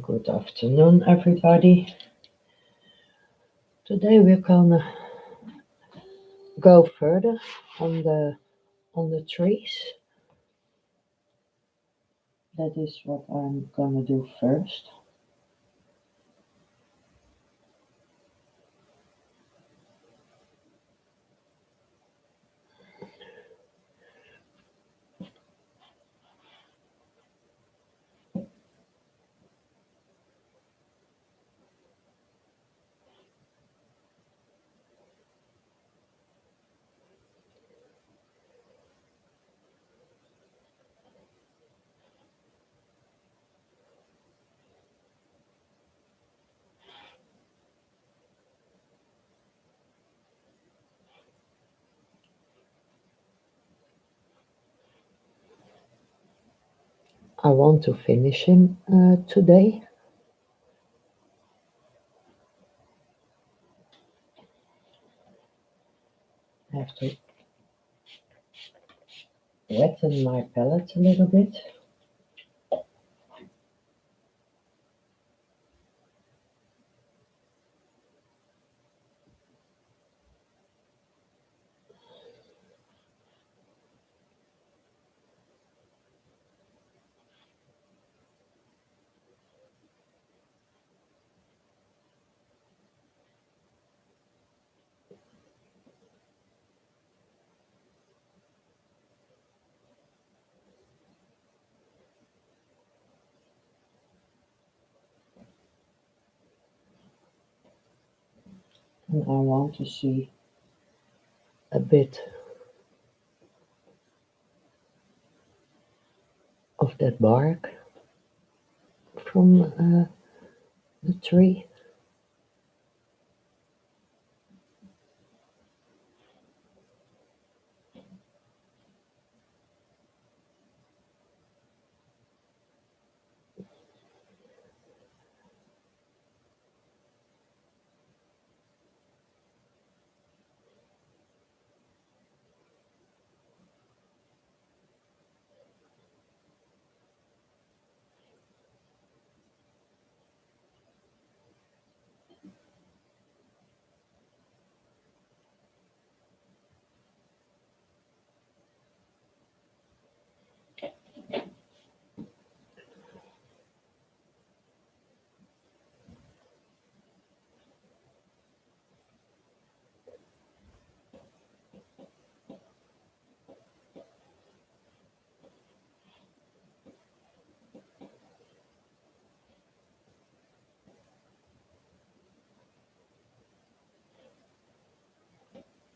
Good afternoon, everybody. Today we're gonna go further on the trees. That is what I'm gonna do first. I want to finish him today. I have to wetten my palette a little bit. And I want to see a bit of that bark from the tree.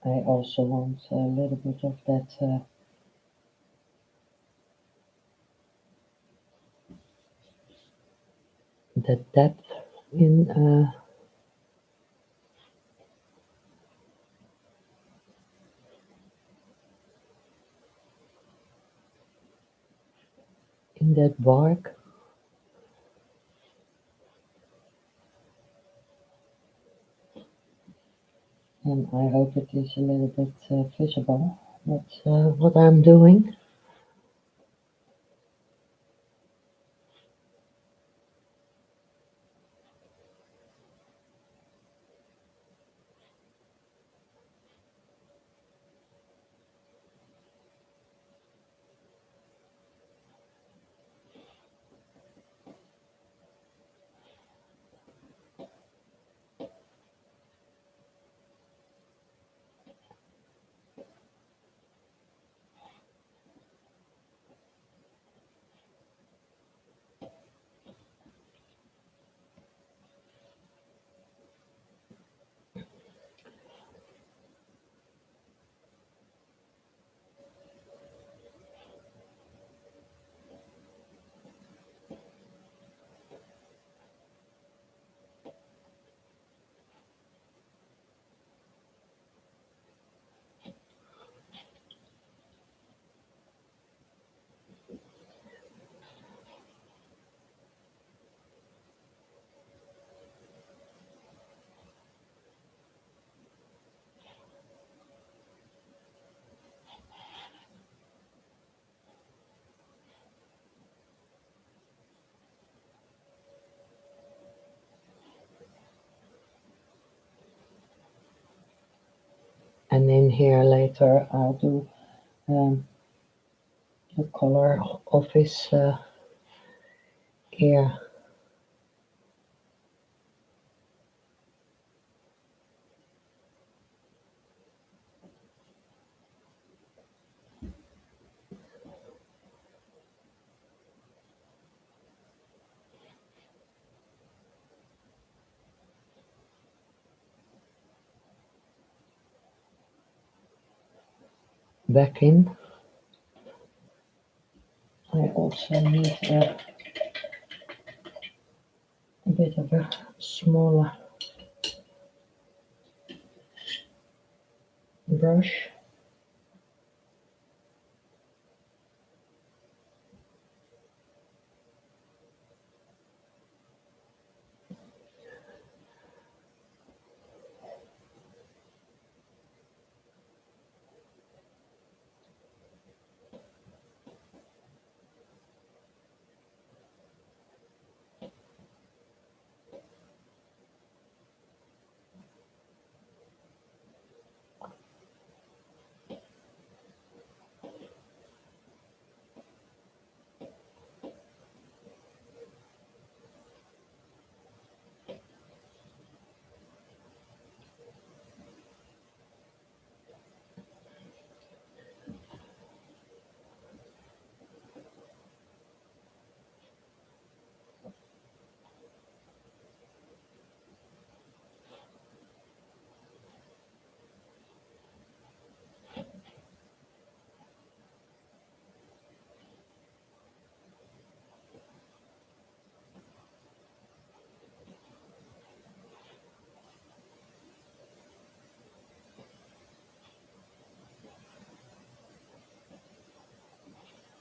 I also want a little bit of that depth in that bark. And I hope it is a little bit visible what I'm doing. and in here later I'll do um, the color of his ear. Back in. I also need a bit of a smaller brush.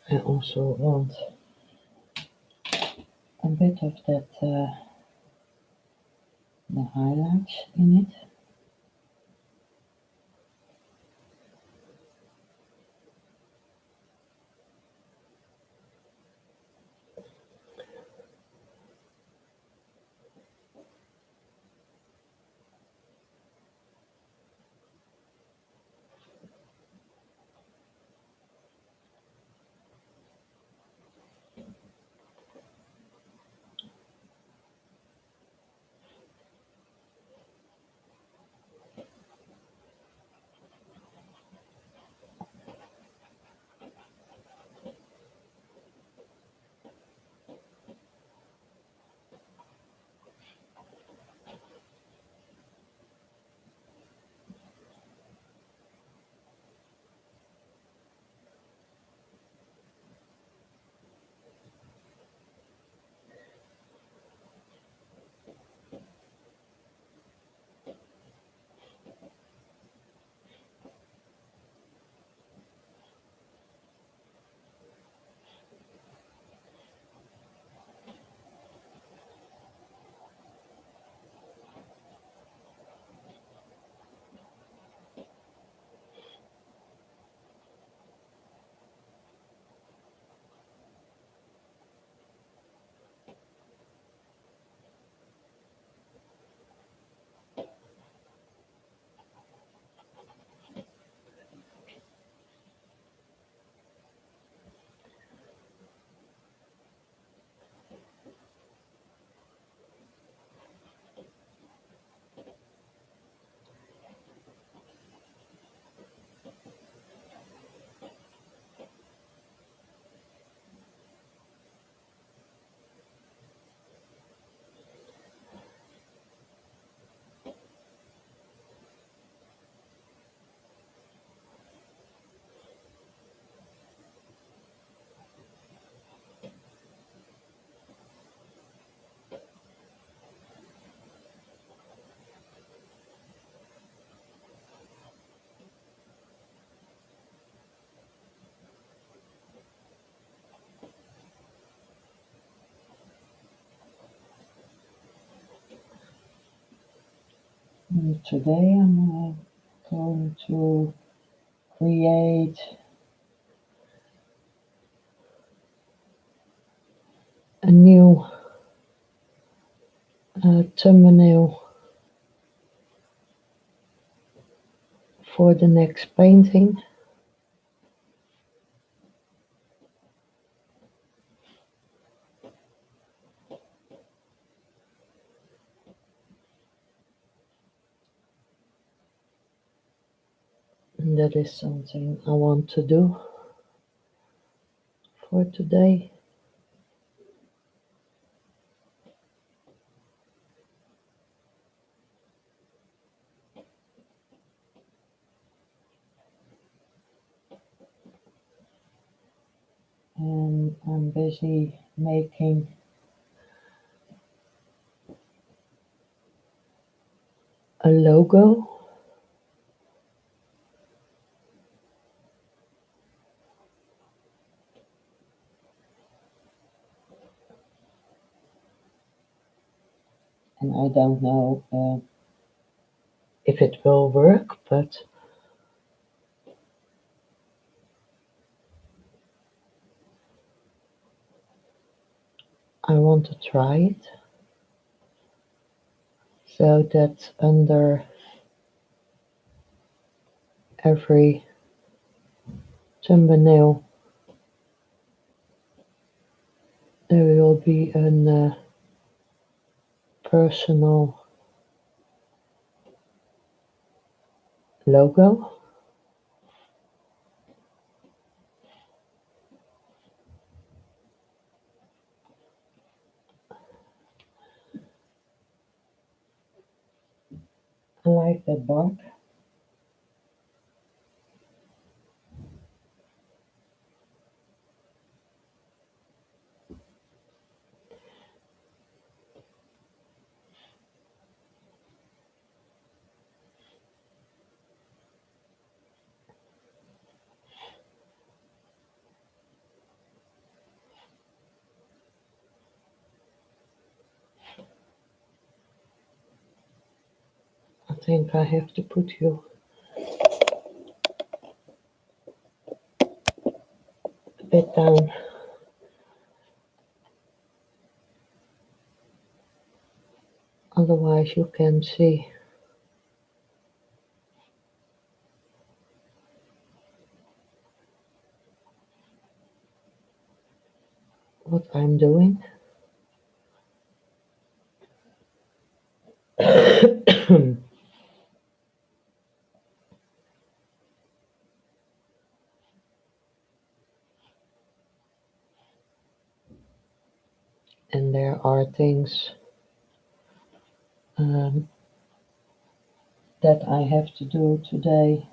I also want a bit of that the highlights in it. Today I'm going to create a new thumbnail for the next painting. And that is something I want to do for today. And I'm busy making a logo. And I don't know if it will work, but I want to try it. So that under every thumbnail there will be a personal logo. I like that bark. I think I have to put you a bit down. Otherwise you can see what I'm doing. And there are things um, that I have to do today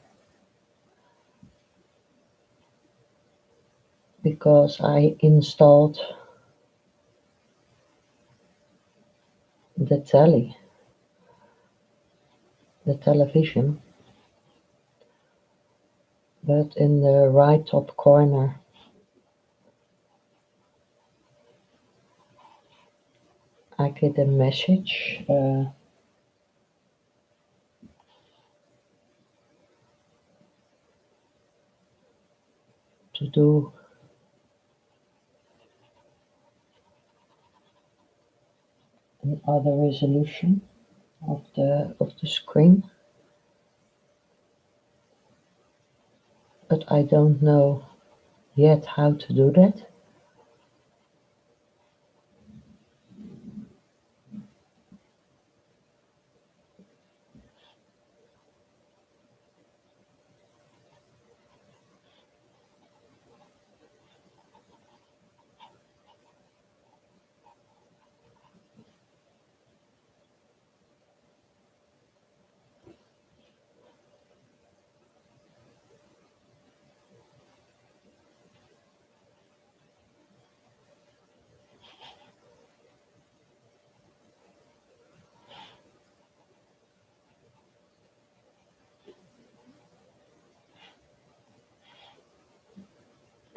because I installed the the television, but in the right top corner I get a message to do another resolution of the screen, but I don't know yet how to do that.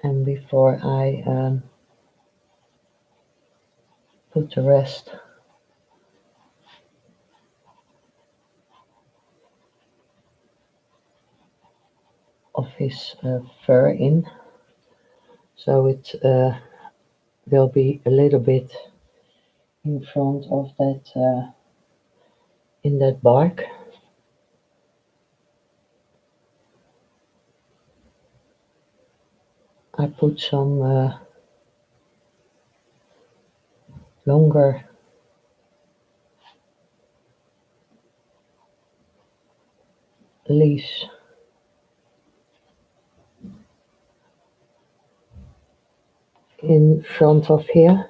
And before I put the rest of his fur in, so it will be a little bit in front of that in that bark. I put some longer leaves in front of here.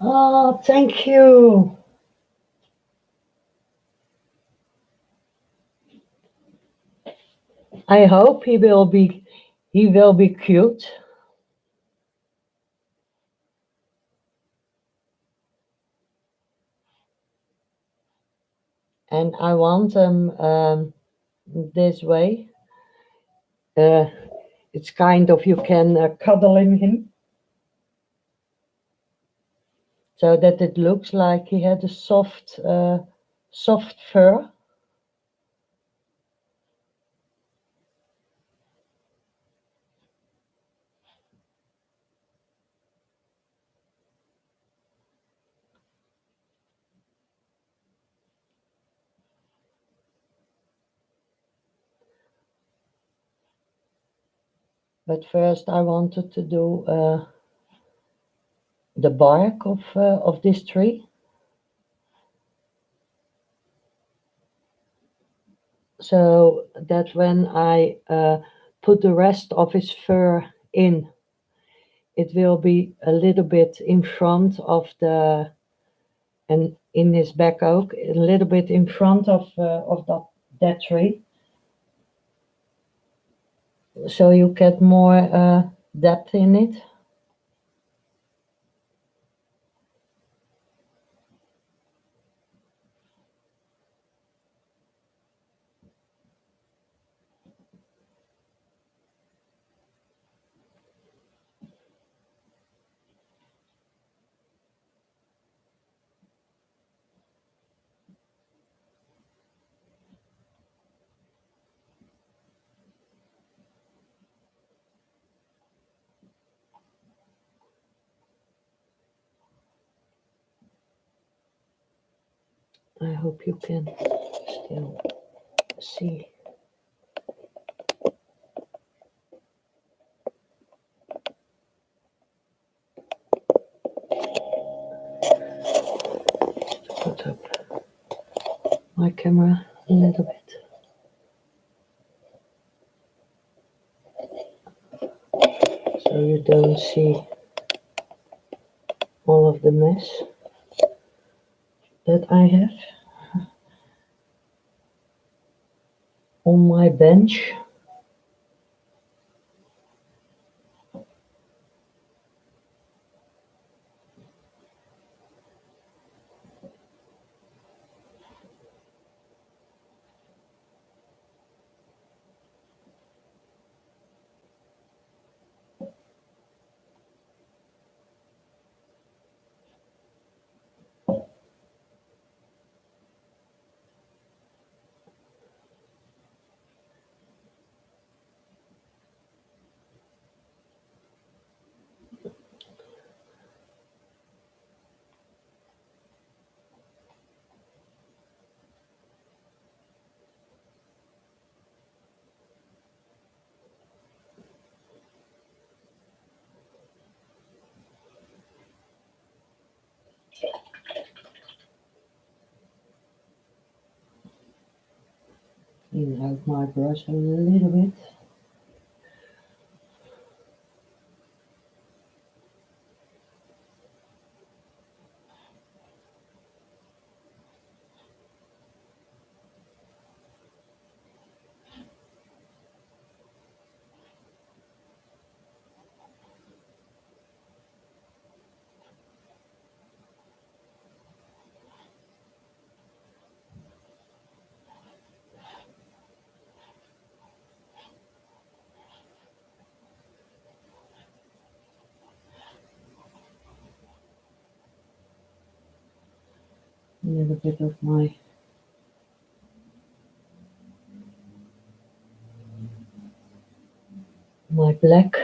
Oh, thank you. I hope he will be cute. And I want them this way. Uh, it's kind of you can cuddle in him so that it looks like he had a soft fur. But first, I wanted to do the bark of this tree, so that when I put the rest of his fur in, it will be a little bit in front of the and in his back oak, a little bit in front of that tree, so you get more depth in it. I hope you can still see. Put up my camera a little bit so you don't see all of the mess that I have on my bench. Clean out my brush a little bit. little bit of my black.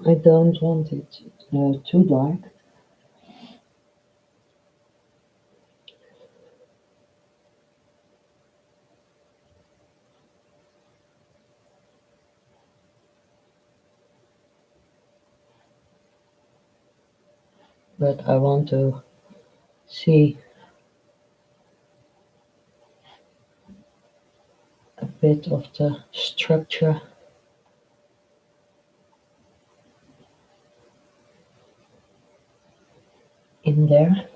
I don't want it too dark. But I want to see a bit of the structure in there.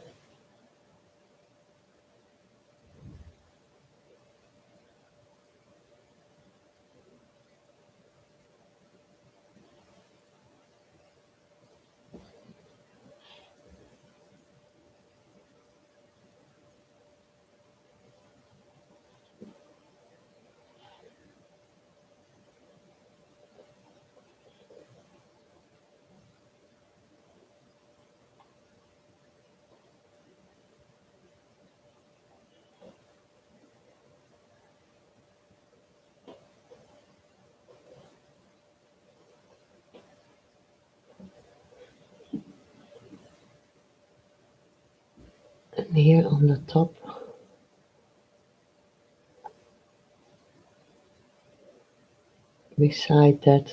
And here on the top, beside that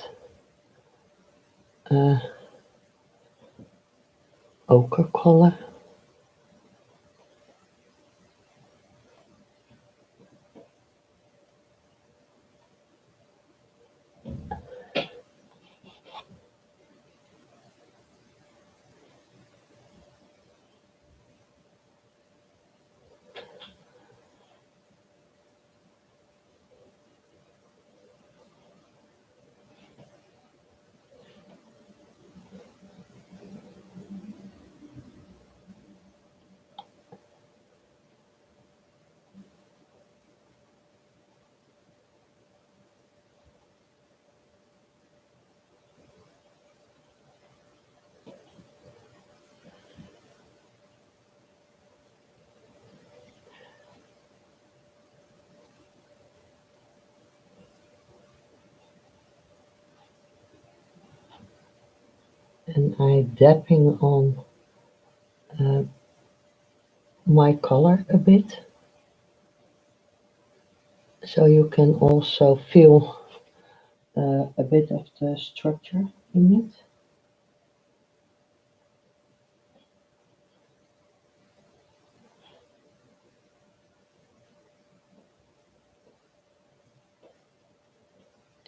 ochre color. And I'm dapping on uh, my color a bit, so you can also feel a bit of the structure in it.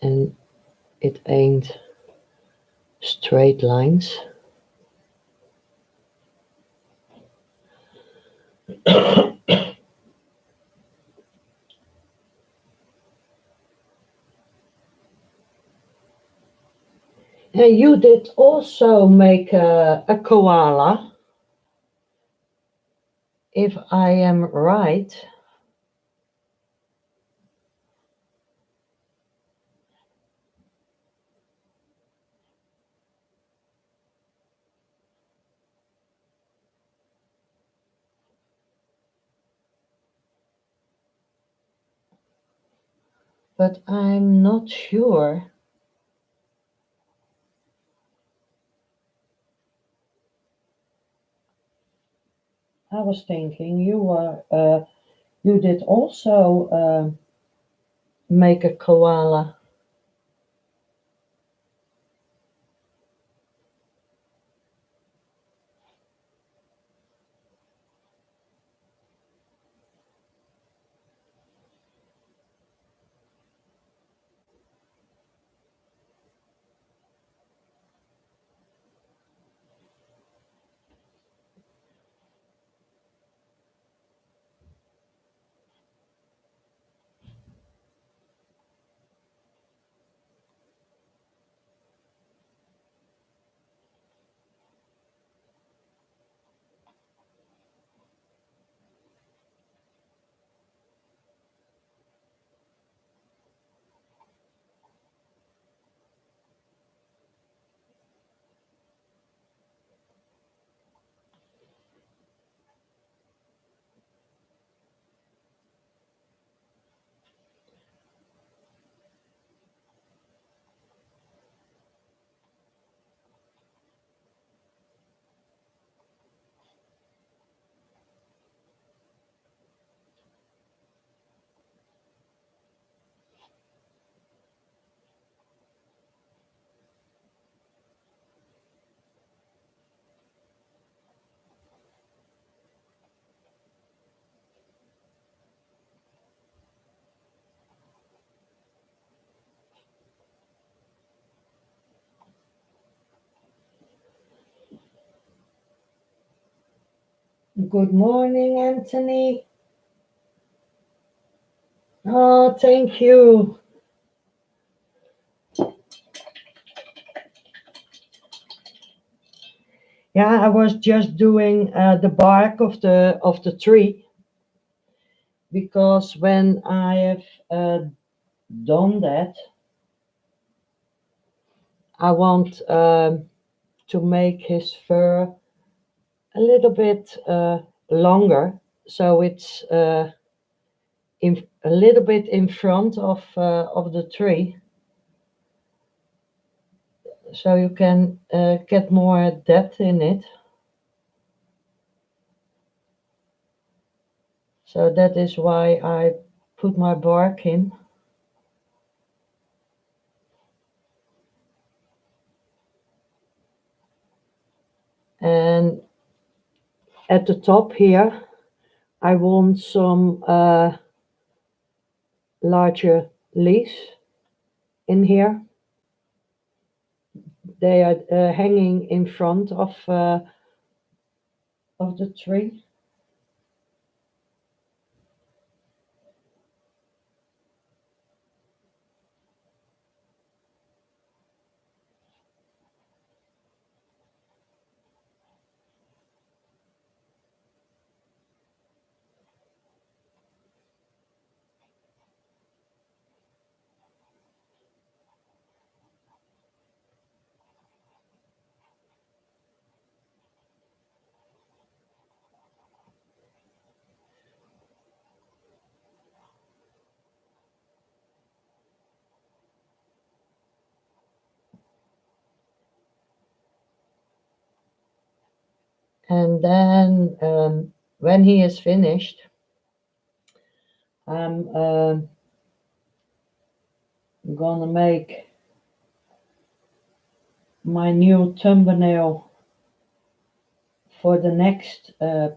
And it ain't straight lines. And you did also make a koala, if I am right. but I'm not sure. I was thinking you did also make a koala. Good morning, Anthony. Oh, thank you. Yeah, I was just doing the bark of the tree because when I have done that, I want to make his fur a little bit longer, so it's a little bit in front of the tree, so you can get more depth in it. So that is why I put my bark in. And at the top here, I want some larger leaves in here. They are hanging in front of the tree. And then when he is finished, I'm gonna make my new thumbnail for the next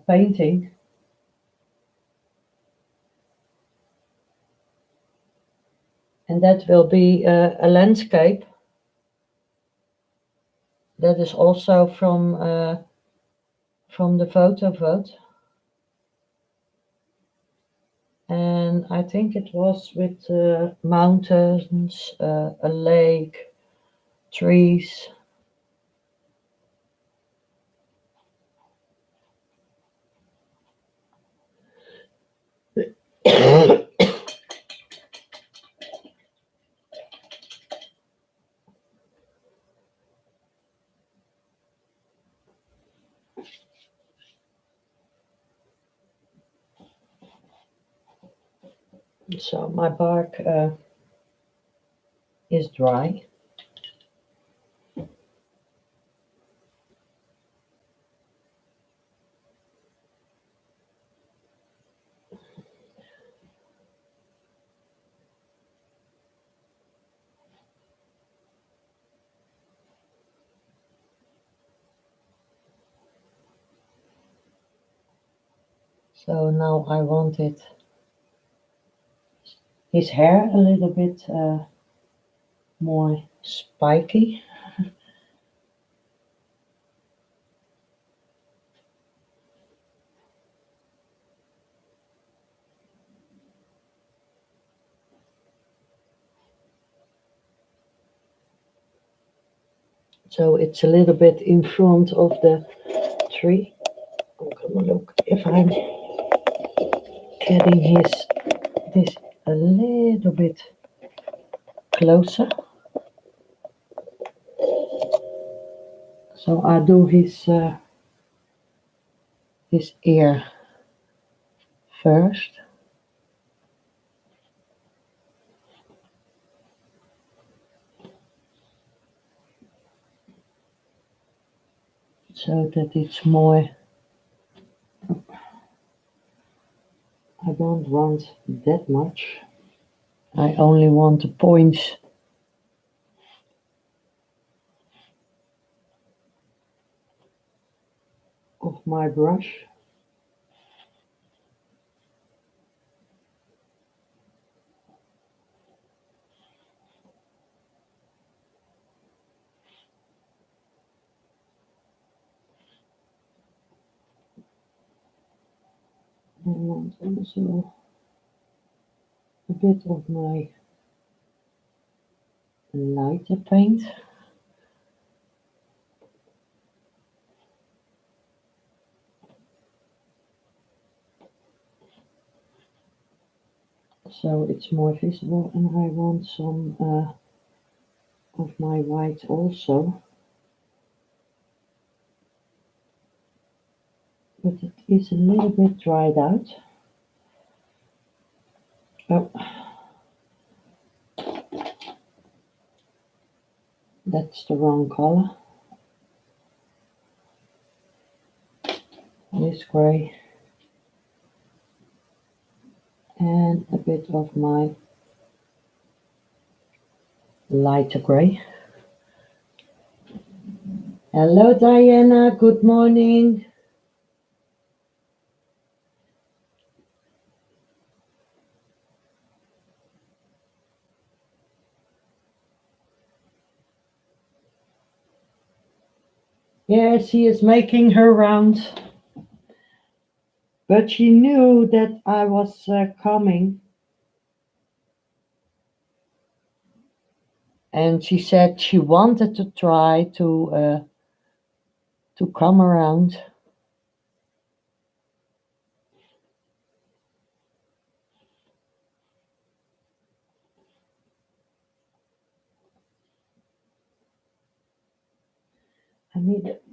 painting. And that will be a landscape that is also from the photo vote. And I think it was with mountains, a lake, trees. So my bark is dry. So now I want his hair a little bit more spiky. So it's a little bit in front of the tree. I'm gonna look if I'm getting this a little bit closer. So I do his ear first. So that it's more, I don't want that much. I only want the points of my brush. I want also a bit of my lighter paint. So it's more visible, and I want some of my white also. But it is a little bit dried out. Oh, that's the wrong color. This gray. And a bit of my lighter gray. Hello Diana, good morning. Yes, she is making her rounds. But she knew that I was coming. And she said she wanted to try to come around. I need it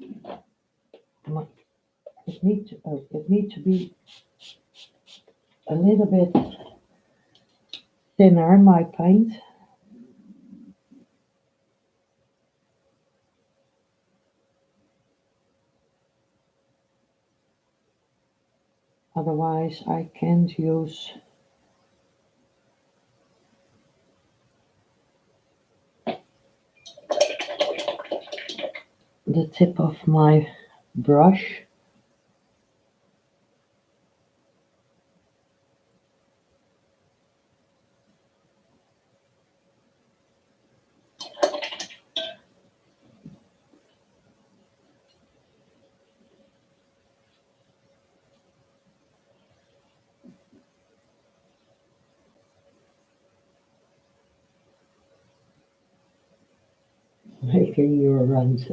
need to be a little bit thinner, my paint. Otherwise I can't use the tip of my brush. Making your rounds.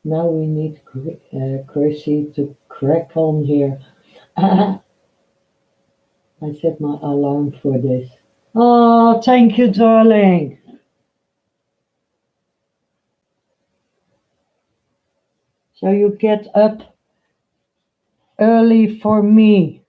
Now we need Chrissy to crack on here. I set my alarm for this. Oh, thank you, darling. So you get up early for me.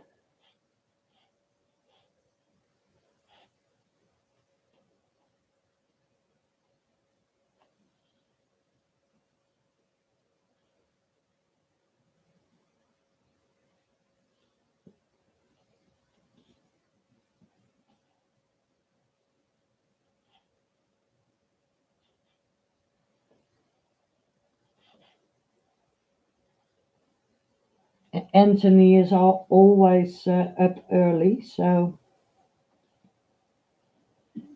Anthony is always up early, so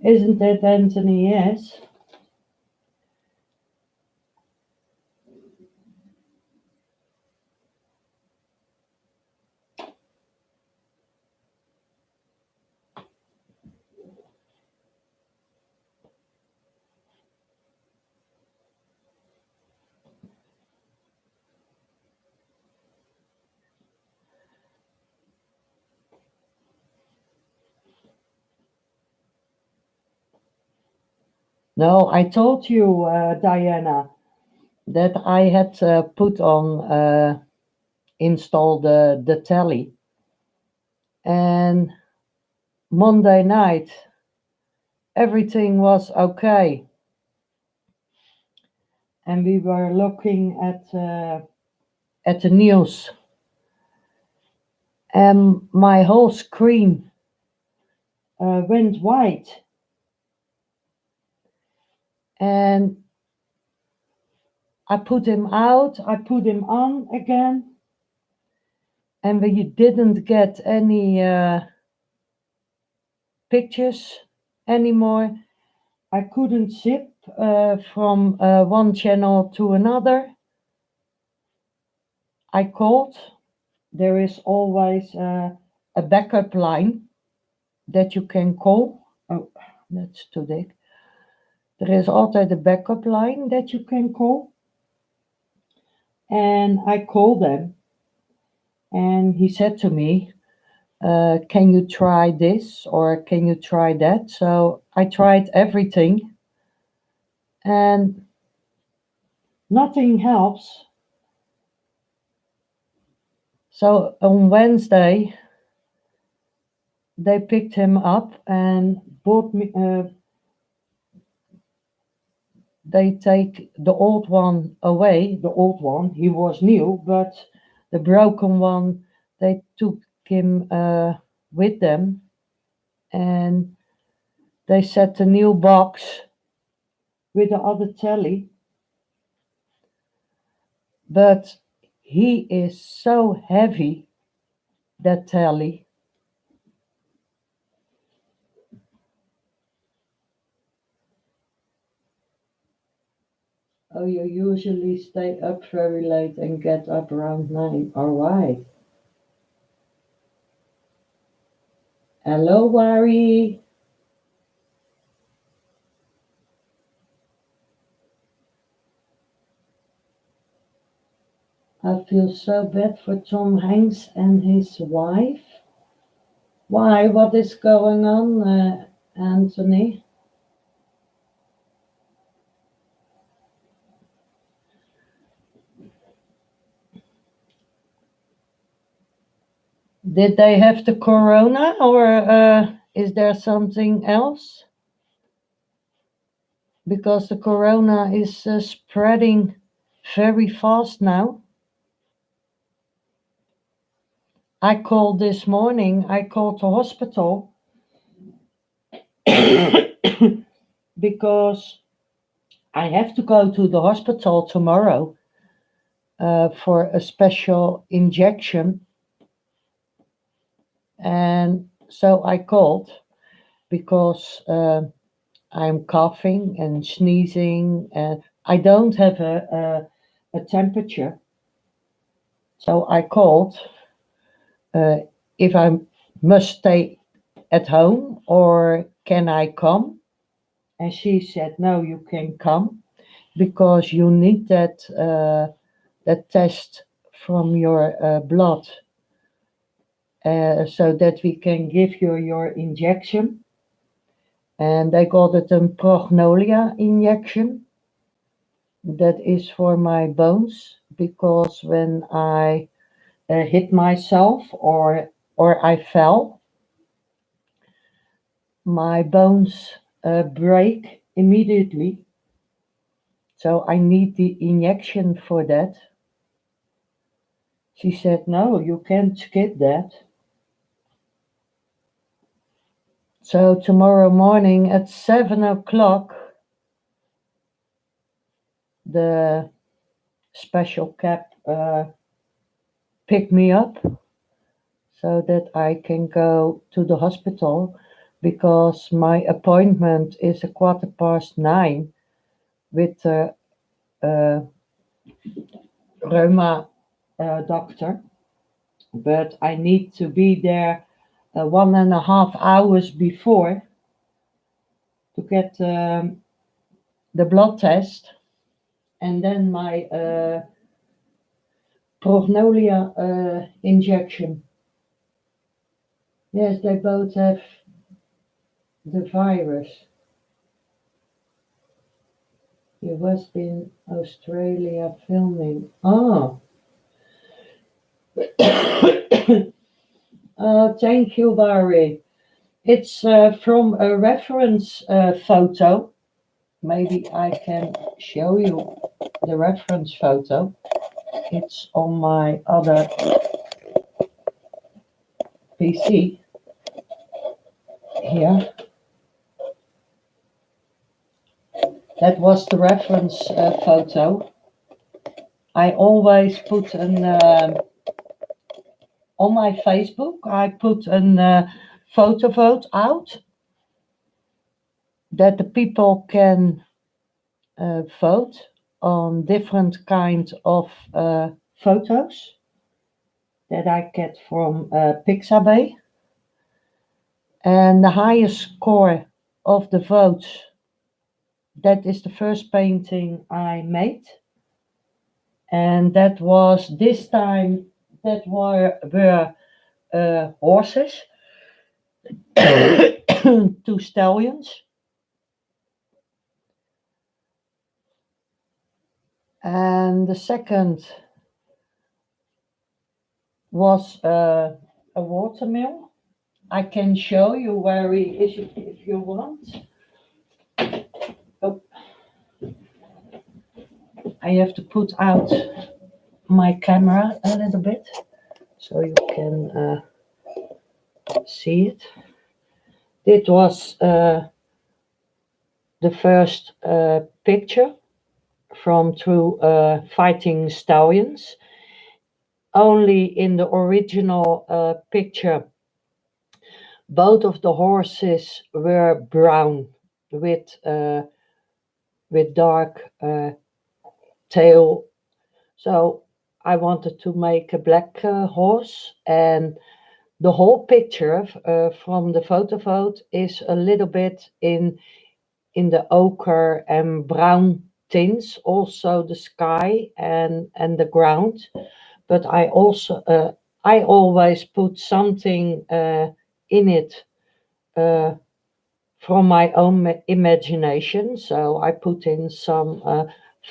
isn't it, Anthony? Yes. No, I told you, Diana, that I had put on install the telly, and Monday night everything was okay, and we were looking at the news, and my whole screen went white, and I put him out, I put him on again, and we didn't get any pictures anymore. I couldn't zip from one channel to another. I called. There is always a backup line that you can call. Oh, that's too big. Er is altijd a backup line that you can call. And I called them, and he said to me, can you try this or can you try that? So I tried everything, and nothing helps. So on Wednesday, they picked him up and brought me. They take the old one away. The old one, he was new, but the broken one, they took him with them, and they set a new box with the other telly. But he is so heavy, that telly. Oh, you usually stay up very late and get up around 9. All right. Hello, Wari. I feel so bad for Tom Hanks and his wife. Why? What is going on, Anthony? Did they have the corona, or is there something else? Because the corona is spreading very fast now. I called this morning, I called the hospital because I have to go to the hospital tomorrow for a special injection. And so I called because I'm coughing and sneezing, and I don't have a temperature. So I called if I must stay at home or can I come? And she said, no, you can come because you need that test from your blood so that we can give you your injection. And they called it a prognolia injection. That is for my bones because when I hit myself or I fell, my bones break immediately. So I need the injection for that. She said, no, you can't skip that. So tomorrow morning at 7 o'clock, the special cab pick me up so that I can go to the hospital because my appointment is 9:15 with the uh, reuma doctor, but I need to be there 1.5 hours before to get the blood test and then my prognolia injection. Yes, they both have the virus. He was in Australia filming. Oh, thank you, Barry. It's from a reference photo. Maybe I can show you the reference photo. It's on my other PC here. That was the reference photo. I always put an on my Facebook. I put an photo vote out that the people can vote on different kinds of photos that I get from Pixabay. And the highest score of the votes, that is the first painting I made. And that was this time, that were horses, two stallions. And the second was a watermill. I can show you where he is if you want. Oh, I have to put out my camera a little bit so you can see it. It was the first picture from two fighting stallions. Only in the original picture, both of the horses were brown with dark tail. So I wanted to make a black horse, and the whole picture from the photo vote is a little bit in the ochre and brown tints, also the sky and the ground. But I also I always put something in it from my own imagination. So I put in some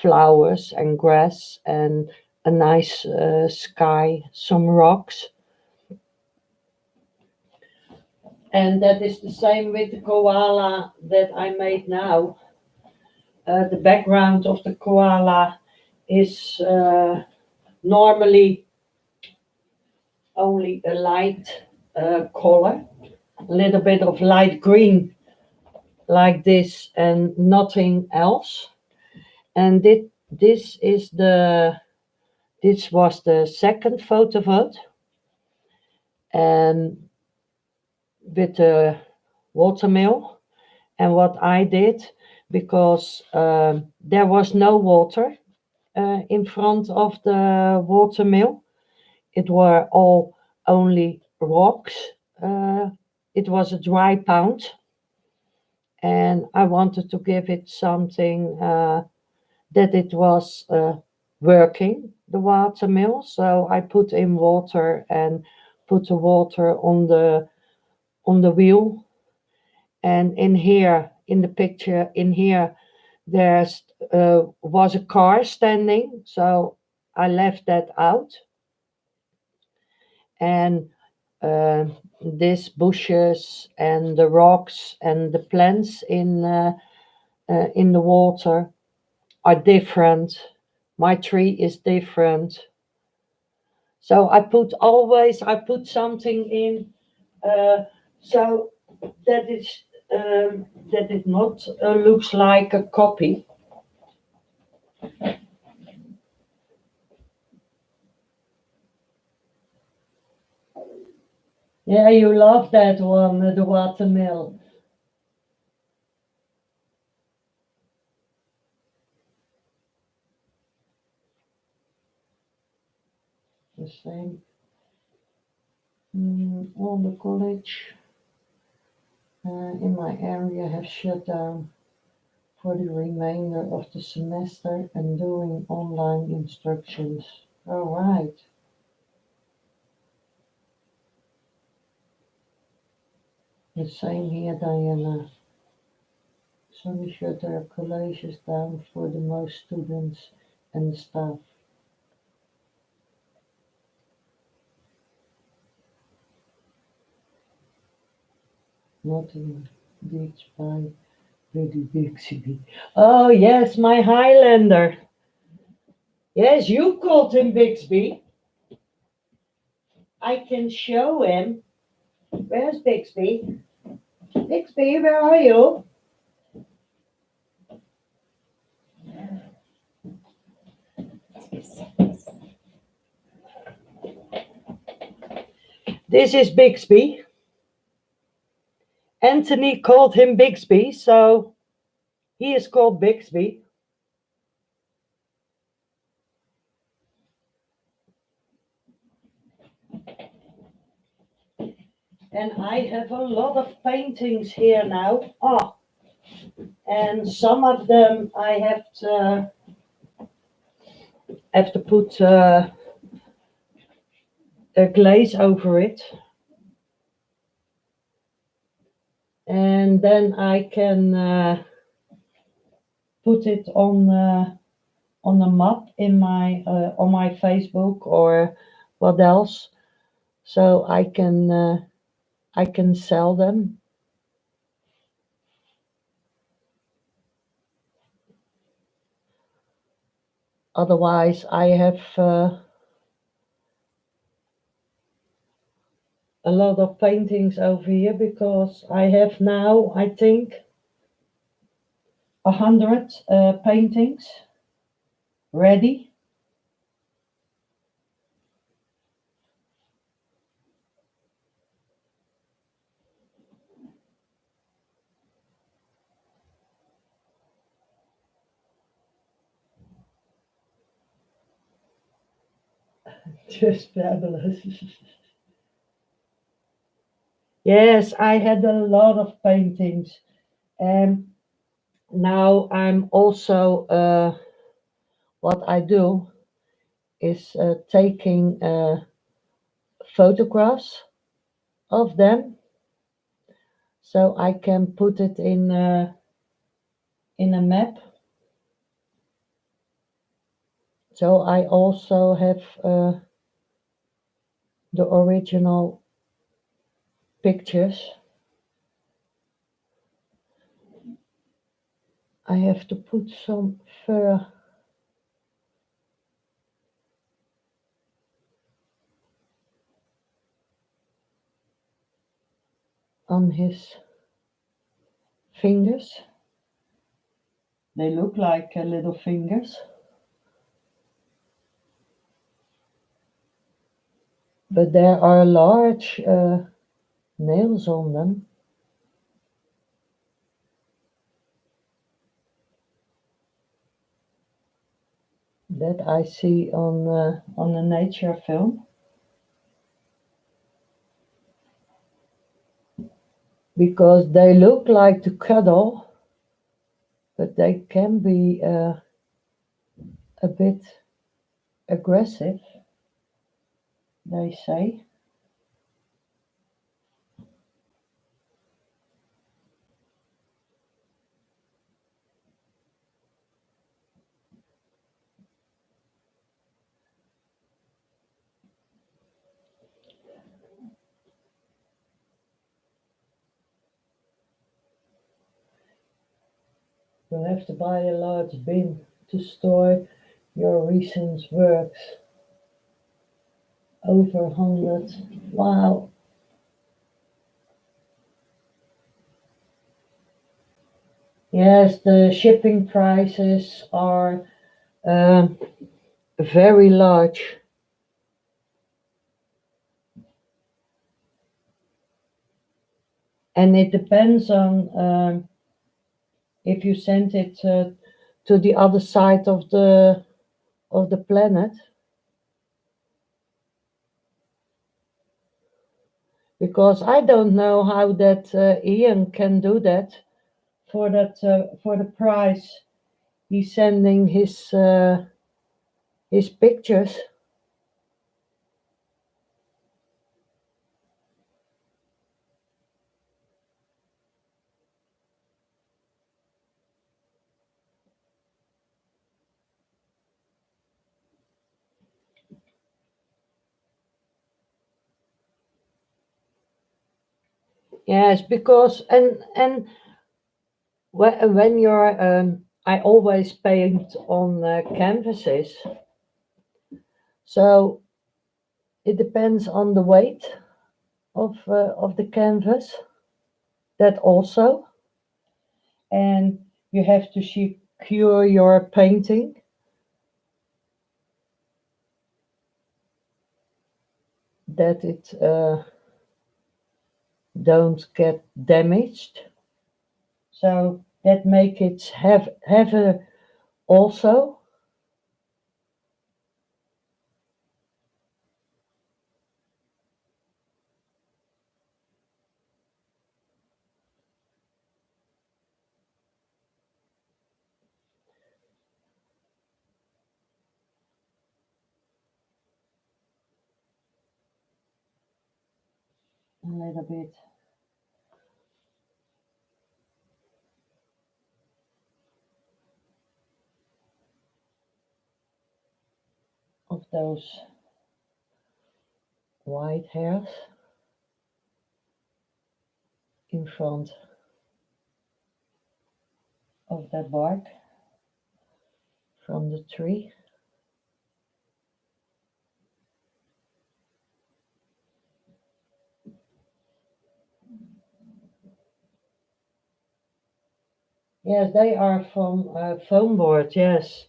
flowers and grass and a nice sky, some rocks. And that is the same with the koala that I made now. The background of the koala is normally only a light color, a little bit of light green like this and nothing else. And this was the second photo vote, and with the watermill. And what I did, because there was no water in front of the watermill, it were all only rocks. It was a dry pond, and I wanted to give it something that it was working, the watermill. So I put in water and put the water on the wheel. And in here, in the picture, in here, there's was a car standing, so I left that out. And these bushes and the rocks and the plants in the water are different. My tree is different. So I put something in so that it not looks like a copy. Yeah, you love that one, the watermelon. The same. All the college in my area have shut down for the remainder of the semester and doing online instructions. All right. The same here, Diana. Some shut their colleges down for the most students and staff. Nothing beats by Billy Bixby. Oh yes, my Highlander. Yes, you called him Bixby. I can show him. Where's Bixby? Bixby, where are you? This is Bixby. Anthony called him Bixby, so he is called Bixby. And I have a lot of paintings here now. Oh, and some of them I have to put a glaze over it, and then I can put it on a map in my on my Facebook or what else, so I can sell them. Otherwise, I have a lot of paintings over here because I have now, I think, 100 paintings ready. Just fabulous. Yes, I had a lot of paintings. And now I'm also, what I do is taking photographs of them so I can put it in a map. So I also have the original pictures. I have to put some fur on his fingers. They look like little fingers, but there are large nails on them. That I see on a nature film, because they look like to cuddle, but they can be a bit aggressive, they say. You have to buy a large bin to store your recent works. Over 100. Wow. Yes, the shipping prices are uh, very large. and it depends on if you send it to the other side of the planet, because I don't know how that Ian can do that for the price he's sending his pictures. Yes, because when you're I always paint on canvases, so it depends on the weight of the canvas, that also, and you have to secure your painting that it don't get damaged. So that make it heavier also. A little bit of those white hairs in front of that bark from the tree. Yes, they are from foam board. Yes,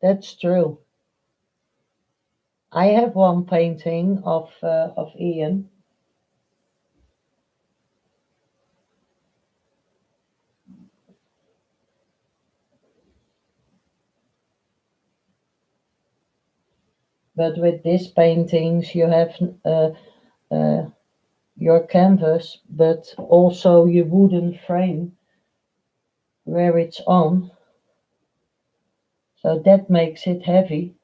that's true. I have one painting of Ian. But with these paintings, you have uh, your canvas, but also your wooden frame where it's on. So that makes it heavy.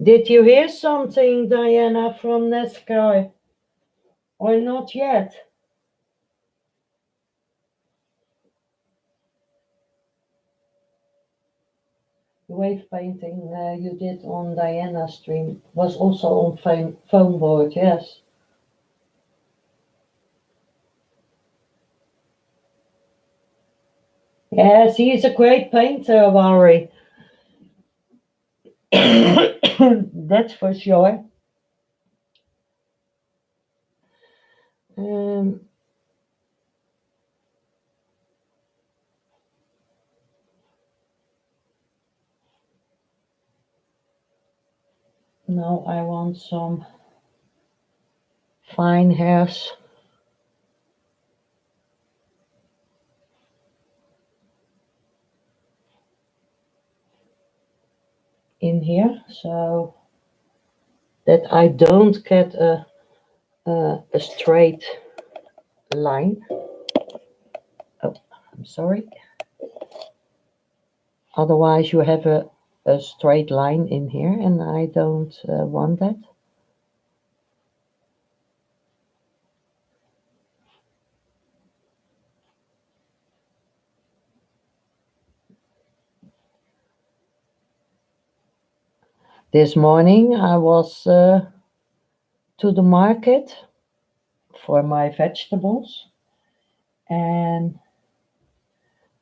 Did you hear something, Diana, from the sky? Or not yet? The wave painting you did on Diana's stream was also on foam board, yes. Yes, he is a great painter, Wari. That's for sure. Um, now I want some fine hairs in here so that I don't get a straight line. Oh, I'm sorry. Otherwise, you have a straight line in here, and I don't want that. This morning, I was to the market for my vegetables, and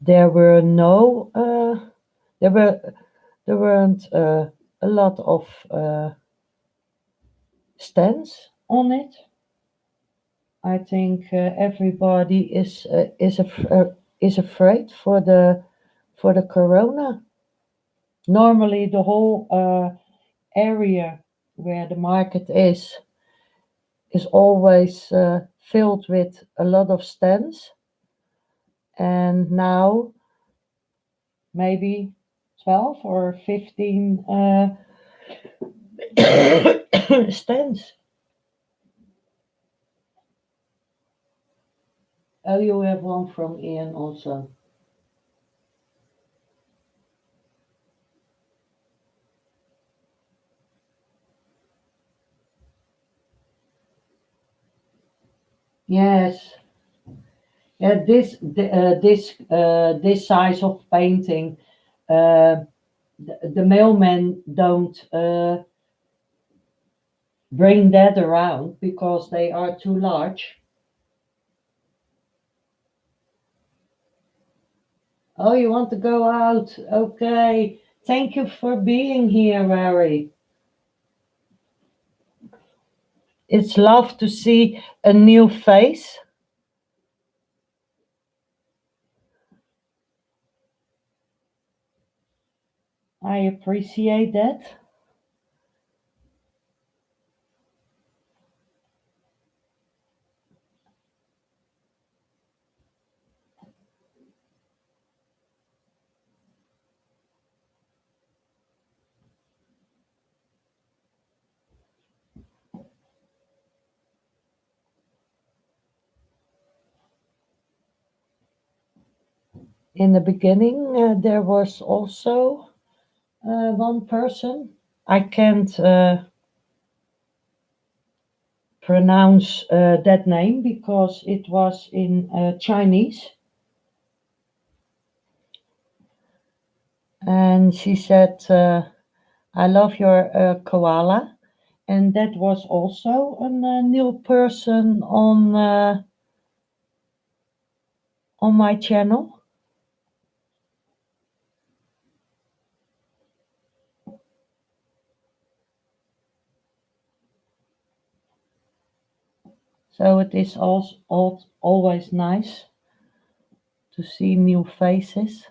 there were no, there were there weren't a lot of stands on it. I think everybody is afraid for the corona. Normally, the whole area where the market is always filled with a lot of stands, and now maybe 12 or 15 stands. Oh, you have one from Ian also. Yes. Yeah, this size of painting, uh, the mailmen don't bring that around because they are too large. Oh, you want to go out? Okay. Thank you for being here, Harry. It's love to see a new face. I appreciate that. In the beginning, there was also one person. I can't pronounce that name because it was in Chinese. And she said, I love your koala. And that was also a new person on my channel. So it is also always nice to see new faces.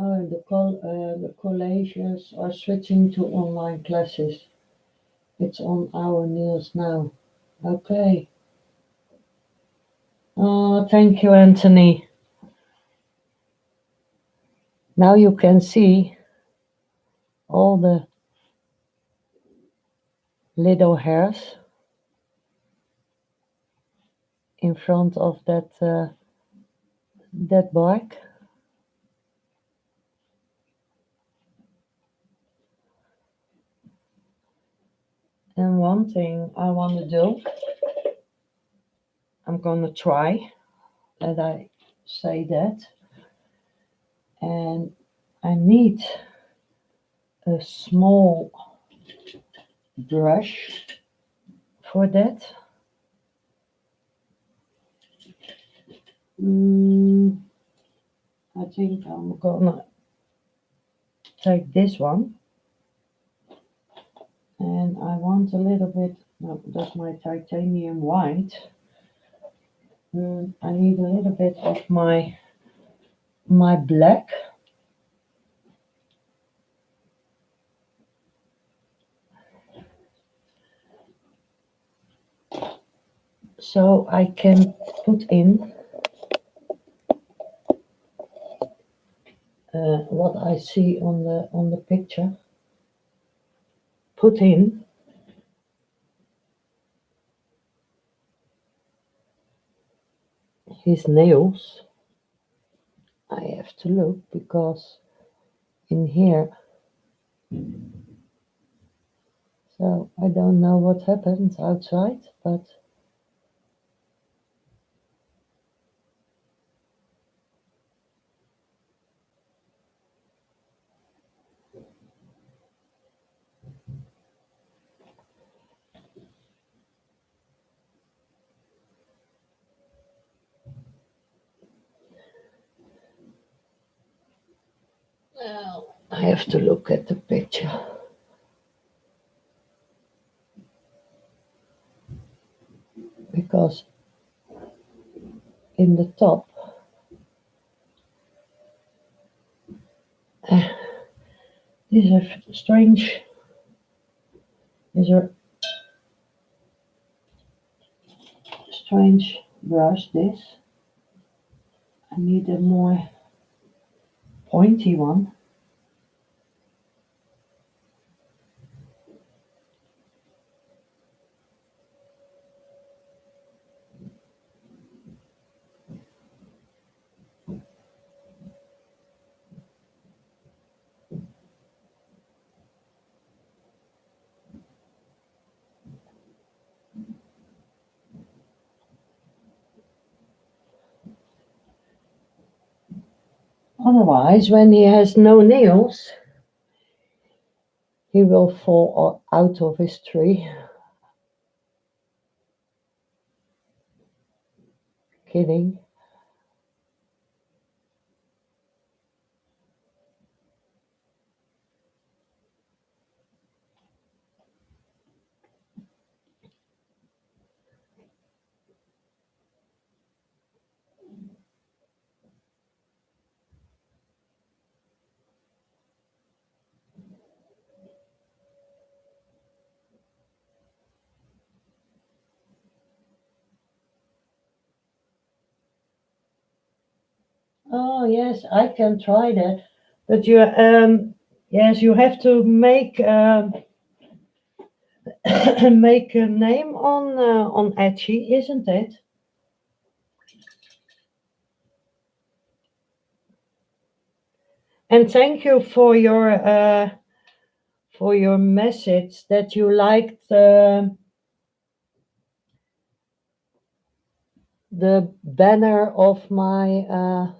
Oh, and the colleges are switching to online classes. It's on our news now. Okay. Oh, thank you, Anthony. Now you can see all the little hairs in front of that bark. And one thing I want to do, I'm going to try, and I say that, and I need a small brush for that. Mm, I think I'm gonna take this one, and I want a little bit. No, that's my titanium white. I need a little bit of my black. So I can put in what I see on the picture. Put in his nails. I have to look because in here, so I don't know what happens outside, but I have to look at the picture because in the top, these are strange. These are strange brush. This I need a more pointy one. Otherwise, when he has no nails, he will fall out of his tree. Kidding. Oh yes, I can try that. But you yes, you have to make make a name on Etsy, isn't it? And thank you for your message that you liked the banner of my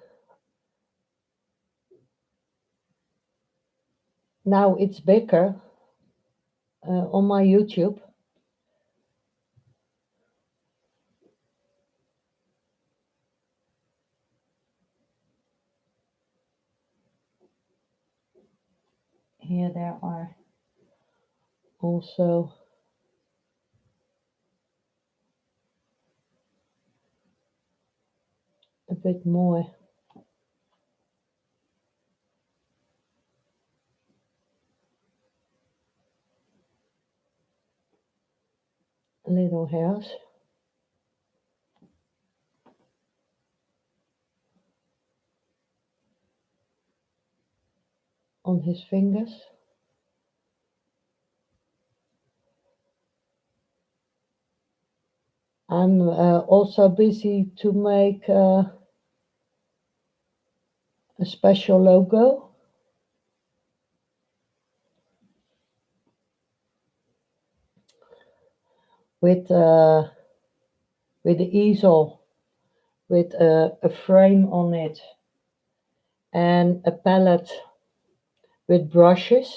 now it's bigger on my YouTube. Here there are also a bit more little hairs on his fingers. I'm also busy to make a special logo with with the easel with a frame on it and a palette with brushes.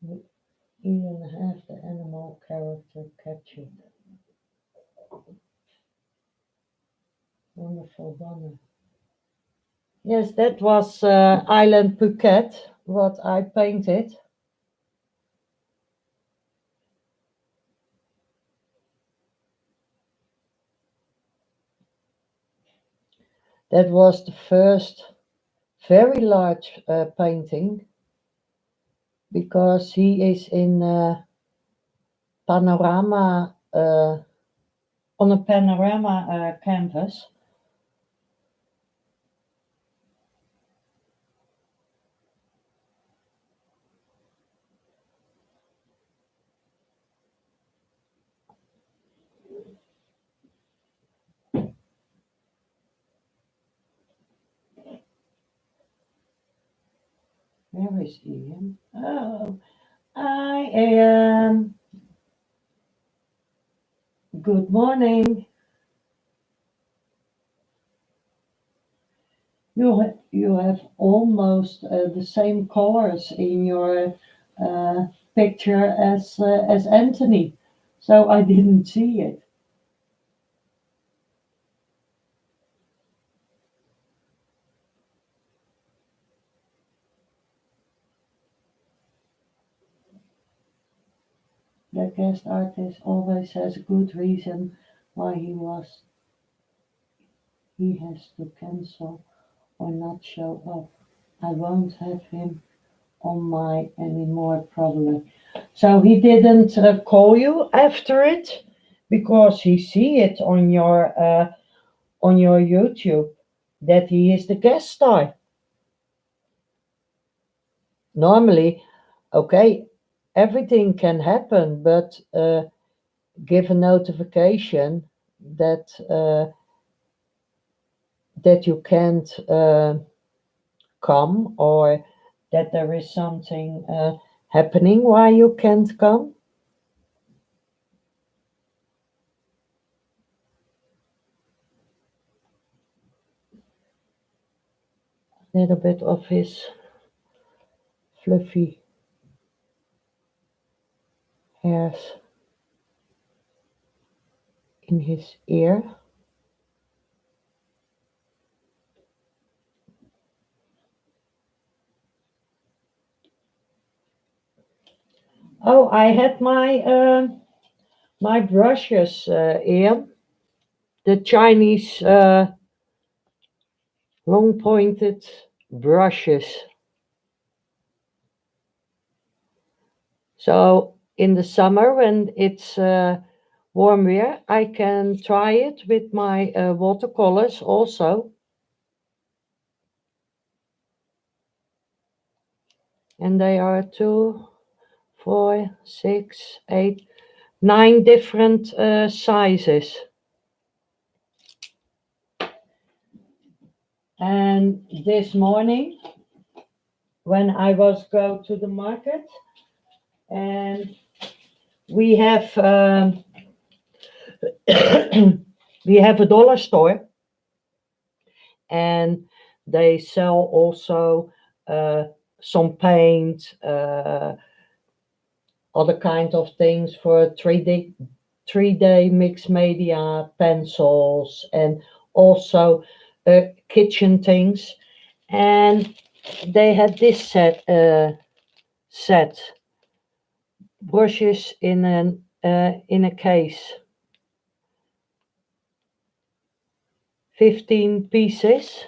We even have the animal character captured. Wonderful banner. Yes, that was Island Phuket, what I painted. That was the first very large painting because he is in panorama on a panorama canvas. Where is Ian? Oh, I am. Good morning. You have almost the same colors in your uh, picture as Anthony, so I didn't see it. The guest artist always has a good reason why he has to cancel or not show up. I won't have him on my anymore probably. So he didn't call you after it because he see it on your YouTube that he is the guest star. Normally, okay, everything can happen, but give a notification that that you can't come or that there is something happening why you can't come. A little bit of his fluffy hairs in his ear. Oh, I had my brushes, Ian. The Chinese long pointed brushes. So in the summer when it's warm weather, I can try it with my watercolors also. And they are 2, 4, 6, 8, 9 different sizes. And this morning, when I was go to the market, and we have we have a dollar store, and they sell also some paint, other kind of things for 3D mixed media, pencils, and also kitchen things. And they had this set brushes in a case, 15 pieces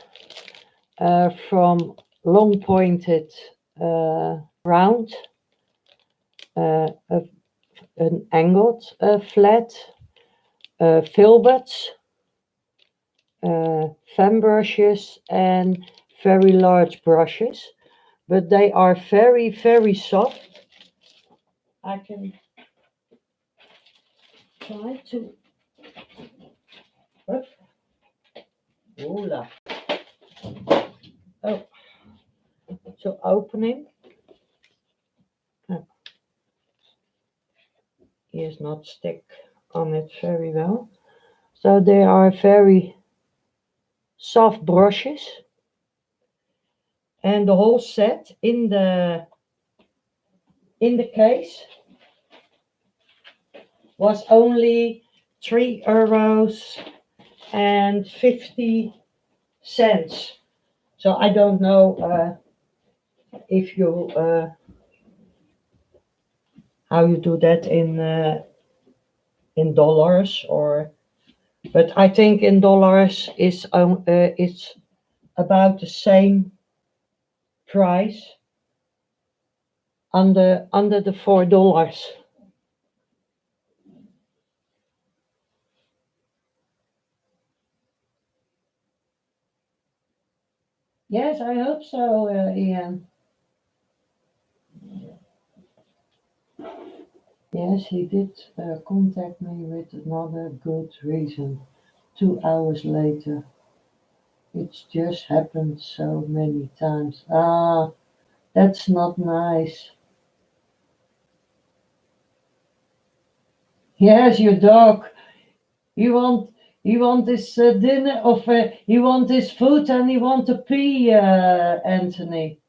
from long pointed round, an angled flat, filberts, fan brushes, and very large brushes, but they are very, very soft. I can try to. Oops. Oula. Oh, so opening. Oh, he is not stick on it very well. So they are very soft brushes, and the whole set in the case was only €3 and 50 cents. So I don't know if you how you do that in dollars, or but I think in dollars is it's about the same price under the $4. Yes, I hope so, Ian. Yes, he did contact me with another good reason. 2 hours later. It's just happened so many times. Ah, That's not nice. Yes, your dog. He want he want his dinner of he want his food and he want to pee, Anthony.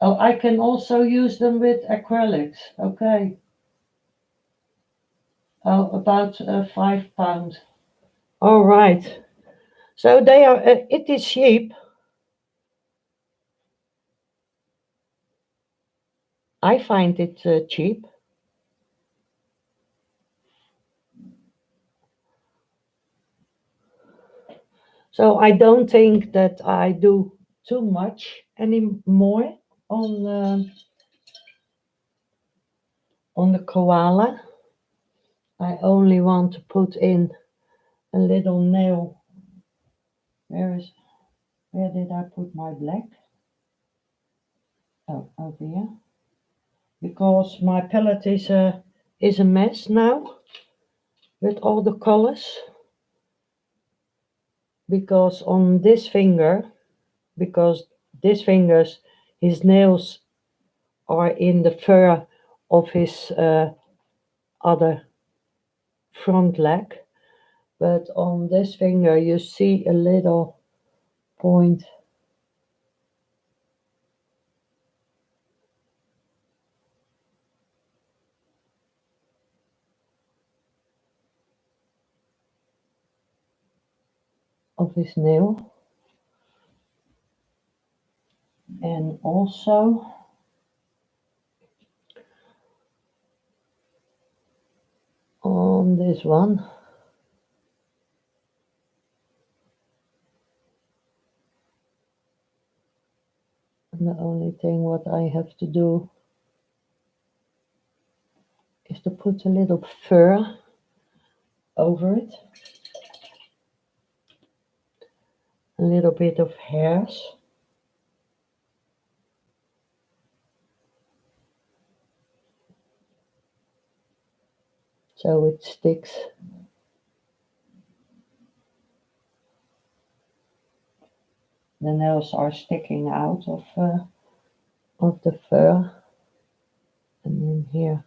Oh, I can also use them with acrylics. Okay. Oh, about £5. All right. So they are. It is cheap. I find it cheap. So I don't think that I do too much anymore on the koala. I only want to put in a little nail. Where did I put my black? Oh, over here. Because my palette is a mess now with all the colors. Because on this finger, because this fingers, his nails are in the fur of his other front leg, but on this finger you see a little point of his nail, and also on this one. And the only thing what I have to do is to put a little fur over it, a little bit of hairs. So it sticks. The nails are sticking out of the fur, and then here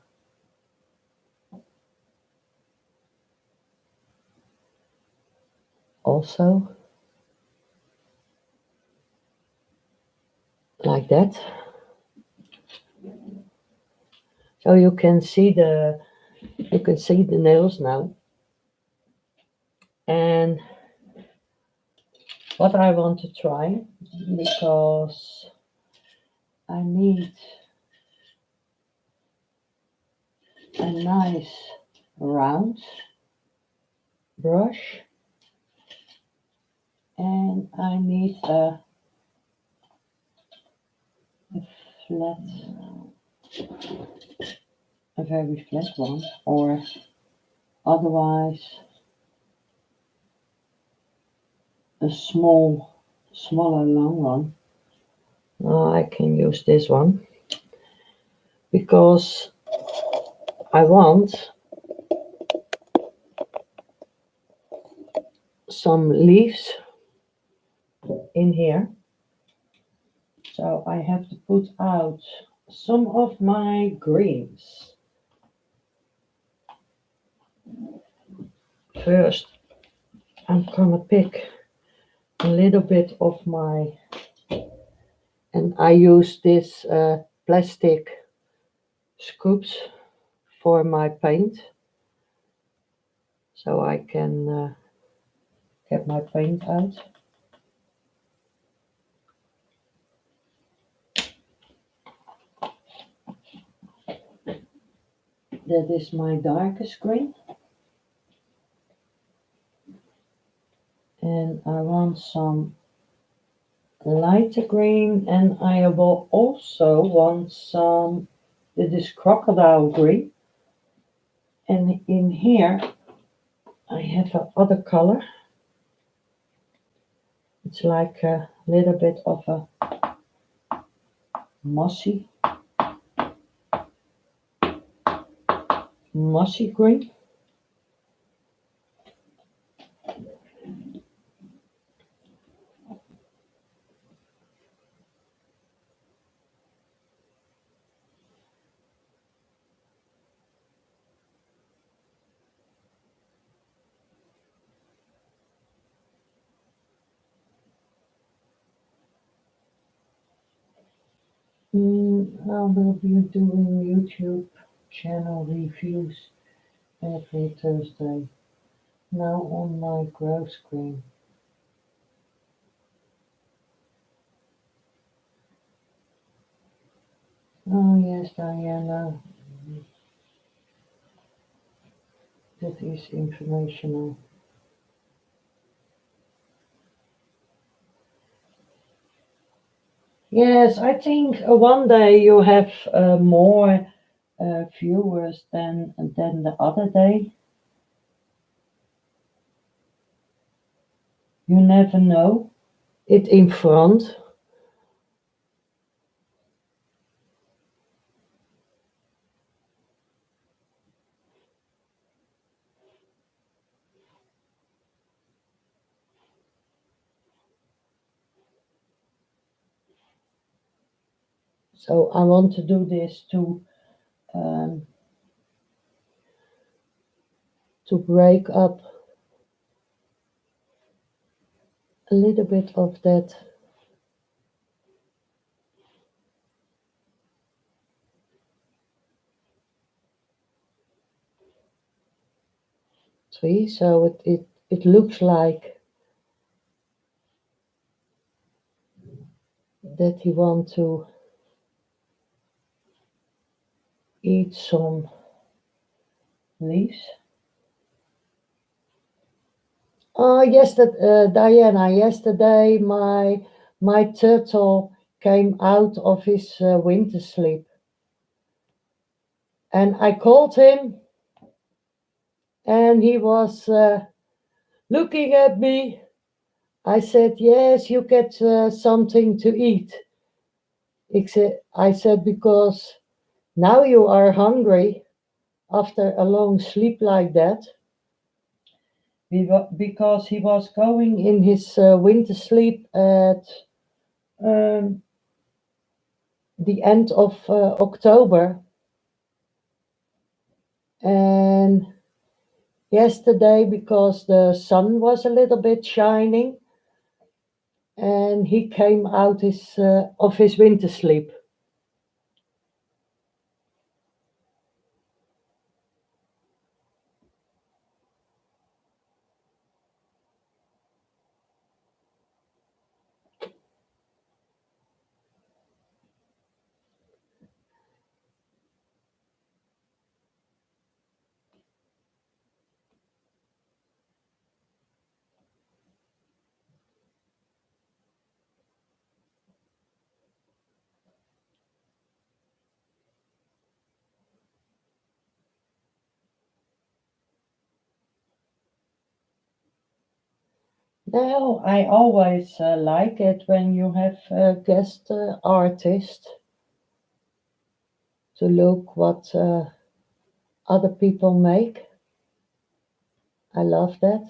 also, like that. So you can see the nails now. And what I want to try, because I need a nice round brush, and I need flat, a very flat one, or otherwise a smaller long one. I can use this one because I want some leaves in here. So I have to put out some of my greens. First, I'm gonna pick a little bit of my, and I use this plastic scoops for my paint, so I can get my paint out. That is my darkest green. And I want some lighter green, and I will also want some, this is crocodile green. And in here I have another color. It's like a little bit of a mossy green. I will be doing YouTube channel reviews every Thursday. Now on my growth screen. Oh yes, Diana, that is informational. Yes, I think one day you have more viewers than the other day. You never know. It in front. So I want to do this um, to break up a little bit of that tree. So it looks like that he want to eat some leaves. Diana, yesterday my turtle came out of his winter sleep, and I called him, and he was looking at me. I said, "Yes, you get something to eat." I said, "Because now you are hungry after a long sleep like that." Because he was going in his winter sleep at um, the end of October. And yesterday, because the sun was a little bit shining, and he came out of his winter sleep. Now, I always like it when you have a guest artist to look what other people make. I love that.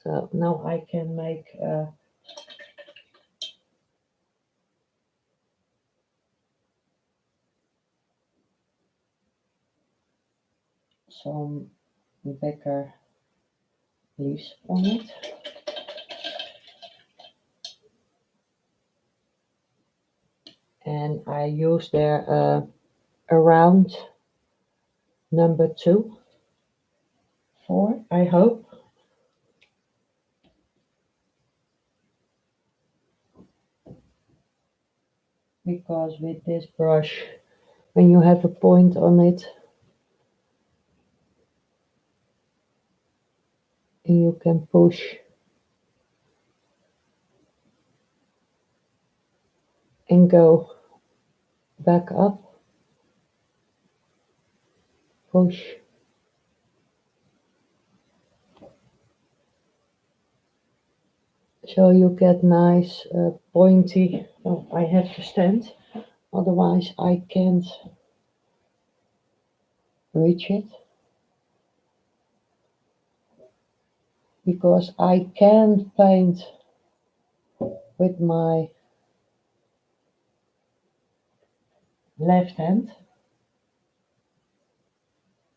So now I can make some bigger leaves on it. And I use there around number 4, I hope. Because with this brush, when you have a point on it, you can push and go back up, push. So you get nice pointy. Oh, I have to stand, otherwise I can't reach it. Because I can't paint with my left hand.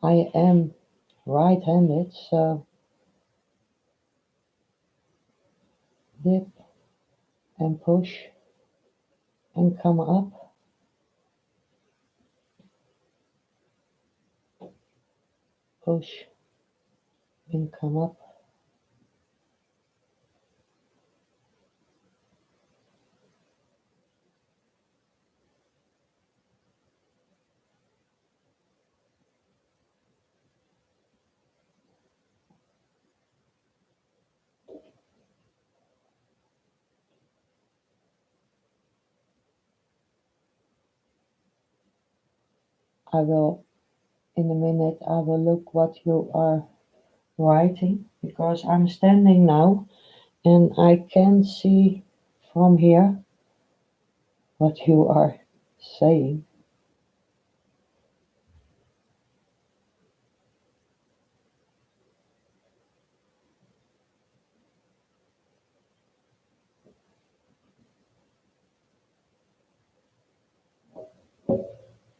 I am right-handed, so dip and push and come up, push and come up. I will, in a minute, I will look what you are writing because I'm standing now and I can see from here what you are saying.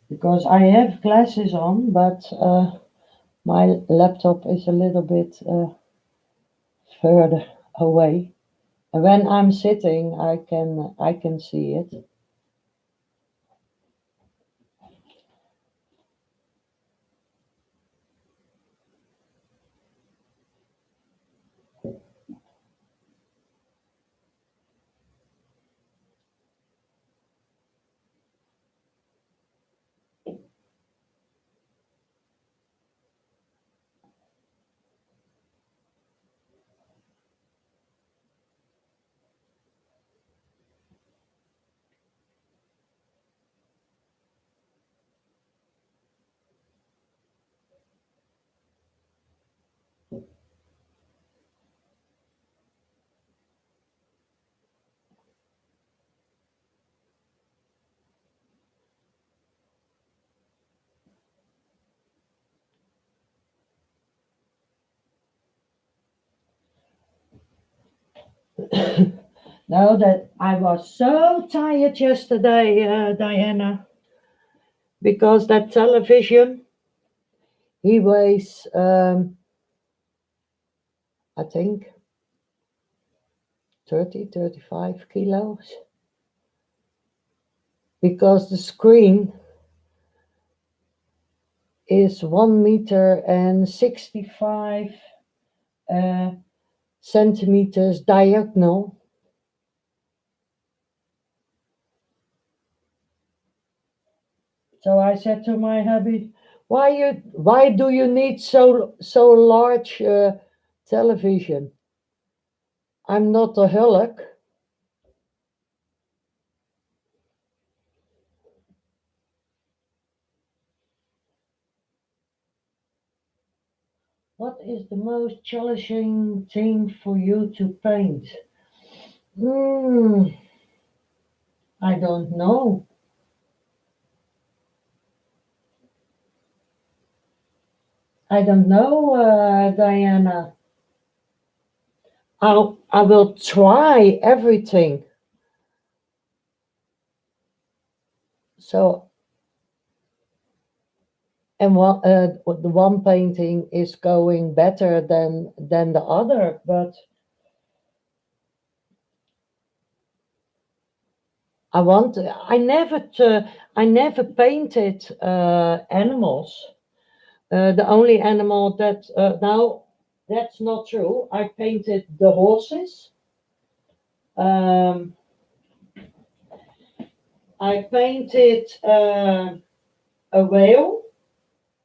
Because I have glasses on, but my laptop is a little bit further away. And when I'm sitting, I can see it. Now that I was so tired yesterday, Diana, because that television, he weighs, I think, 30, 35 kilos. Because the screen is 1 meter and 65 uh, centimeters diagonal. So I said to my hubby, why do you need so large television? I'm not a Hulk. What is the most challenging thing for you to paint? Hmm, I don't know. I don't know, Diana. I will try everything. So, and the one painting is going better than the other, but I never painted animals. The only animal that now that's not true. I painted the horses. Um, I painted a whale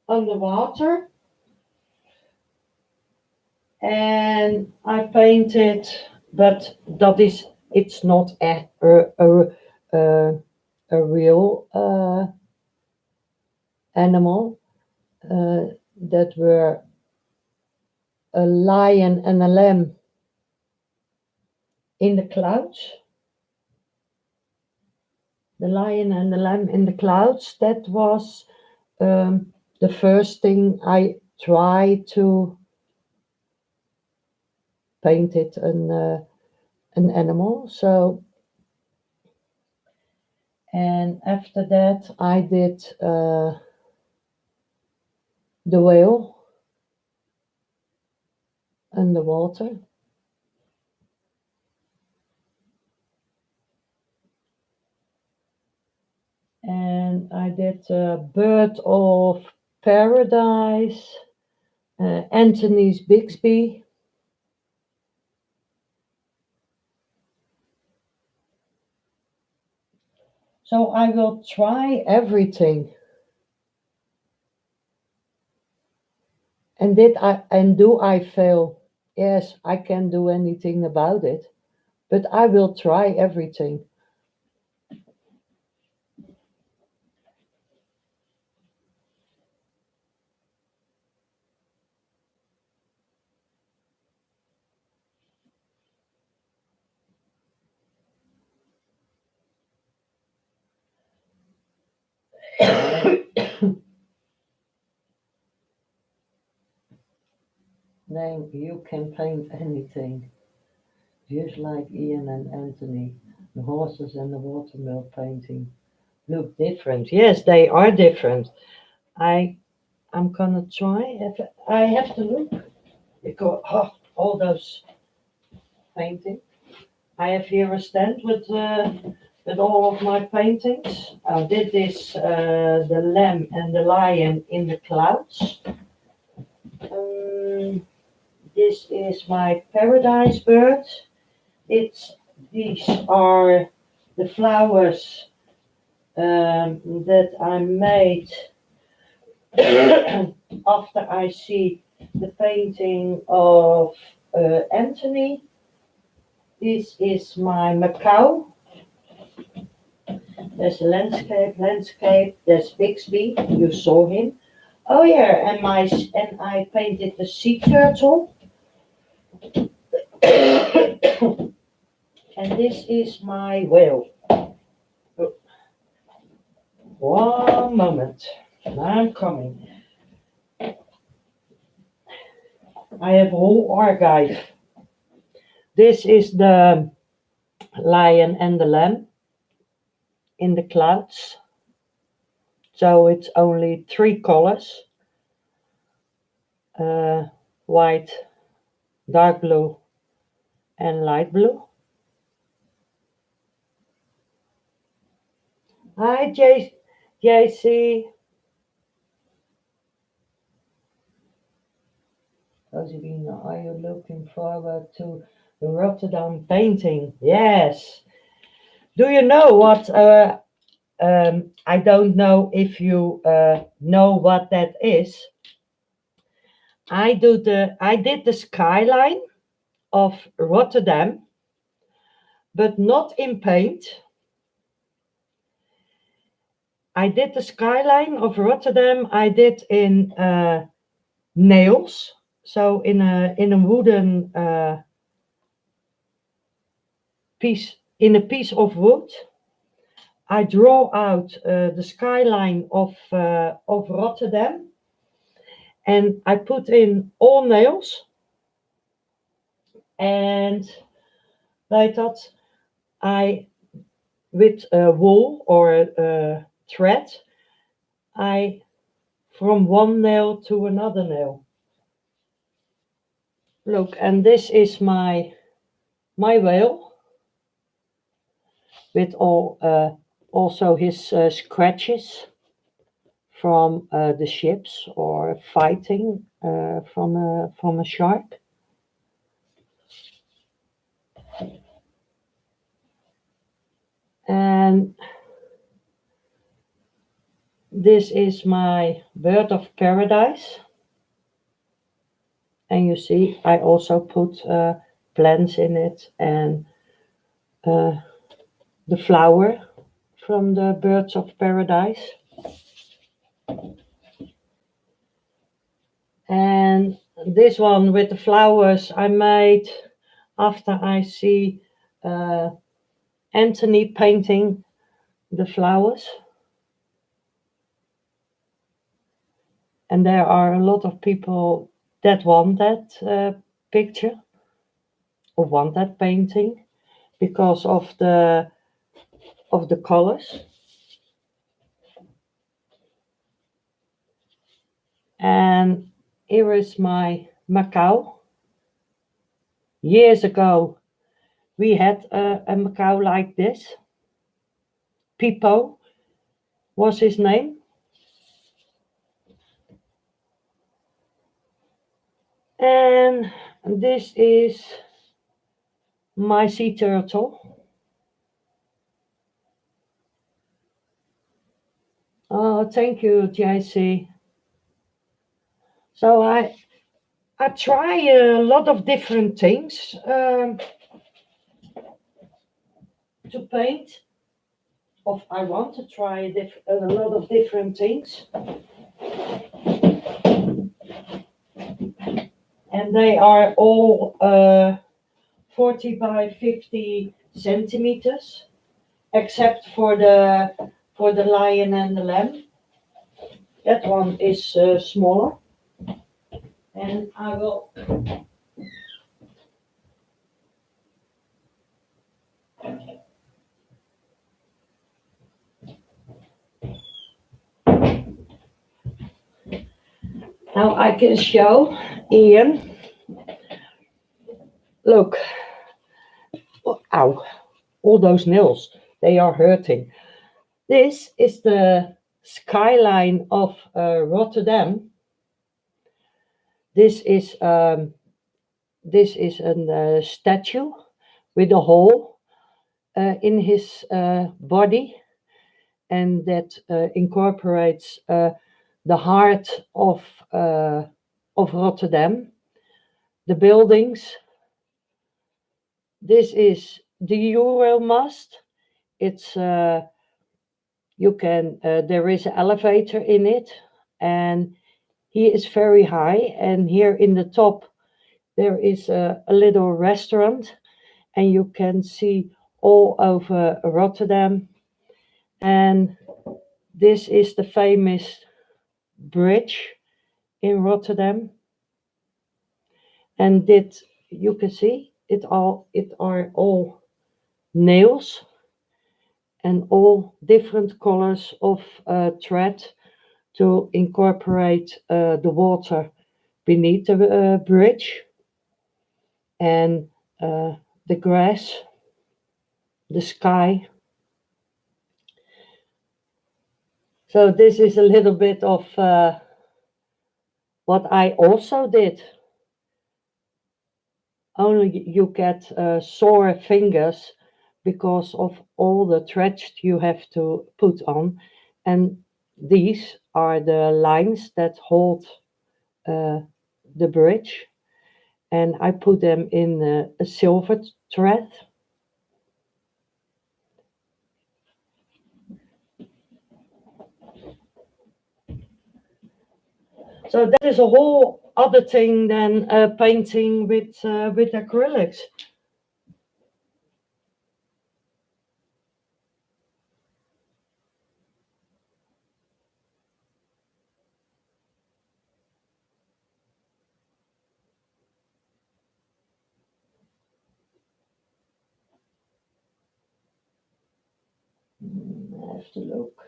underwater, and I painted, but it's not a, a real animal. That were a lion and a lamb in the clouds. The lion and the lamb in the clouds. That was the first thing I tried to paint it an animal. So, and after that I did the whale, underwater. And I did Bird of Paradise, Anthony's Bixby. So I will try everything. And do I fail? Yes, I can't do anything about it, but I will try everything. Then you can paint anything, just like Ian and Anthony. The horses and the watermill painting look different. Yes, they are different. I I'm gonna try. I have to look because all those paintings. I have here a stand with all of my paintings. I did this the lamb and the lion in the clouds. Um, this is my paradise bird. It's these are the flowers that I made after I see the painting of Anthony. This is my Macau. There's a landscape. There's Bixby. You saw him. Oh yeah, and I painted the sea turtle. And this is my whale. Oh, one moment. I'm coming. I have a whole archive. This is the lion and the lamb in the clouds. So it's only three colors: uh, white, dark blue, and light blue. Hi, JC. Josefina, are you looking forward to the Rotterdam painting? Yes. Do you know what? I don't know if you know what that is. I did the skyline of Rotterdam, but not in paint. I did the skyline of Rotterdam. I did in nails, so in a wooden piece in a piece of wood. I draw out the skyline of Rotterdam, and I put in all nails, and I thought I with wool or thread, I from one nail to another nail. Look, and this is my whale with all also his scratches from the ships or fighting from a shark. And this is my bird of paradise. And you see, I also put plants in it and uh, the flower from the birds of paradise. And this one with the flowers I made after I see uh, Anthony painting the flowers. And there are a lot of people that want that picture or want that painting because of the colors. And here is my Macau. Years ago, we had a macaw like this. Pipo was his name. And this is my sea turtle. Oh, thank you, JC. So I try a lot of different things to paint. Of I want to try a lot of different things, and they are all 40 by 50 centimeters, except for the lion and the lamb. That one is smaller, and I will. Now I can show Ian. Look, oh, ow, all those nails, they are hurting. This is the skyline of Rotterdam. This is a statue with a hole in his body, and that incorporates the heart of Rotterdam, the buildings. This is the Euromast. It's you can there is an elevator in it, and he is very high. And here in the top there is a little restaurant, and you can see all over Rotterdam. And this is the famous bridge in Rotterdam. And that you can see it are all nails and all different colors of thread to incorporate the water beneath the bridge, and the grass, the sky. So this is a little bit of what I also did. Only you get sore fingers because of all the threads you have to put on. And these are the lines that hold the bridge. And I put them in a silver thread. So that is a whole other thing than painting with acrylics. I have to look.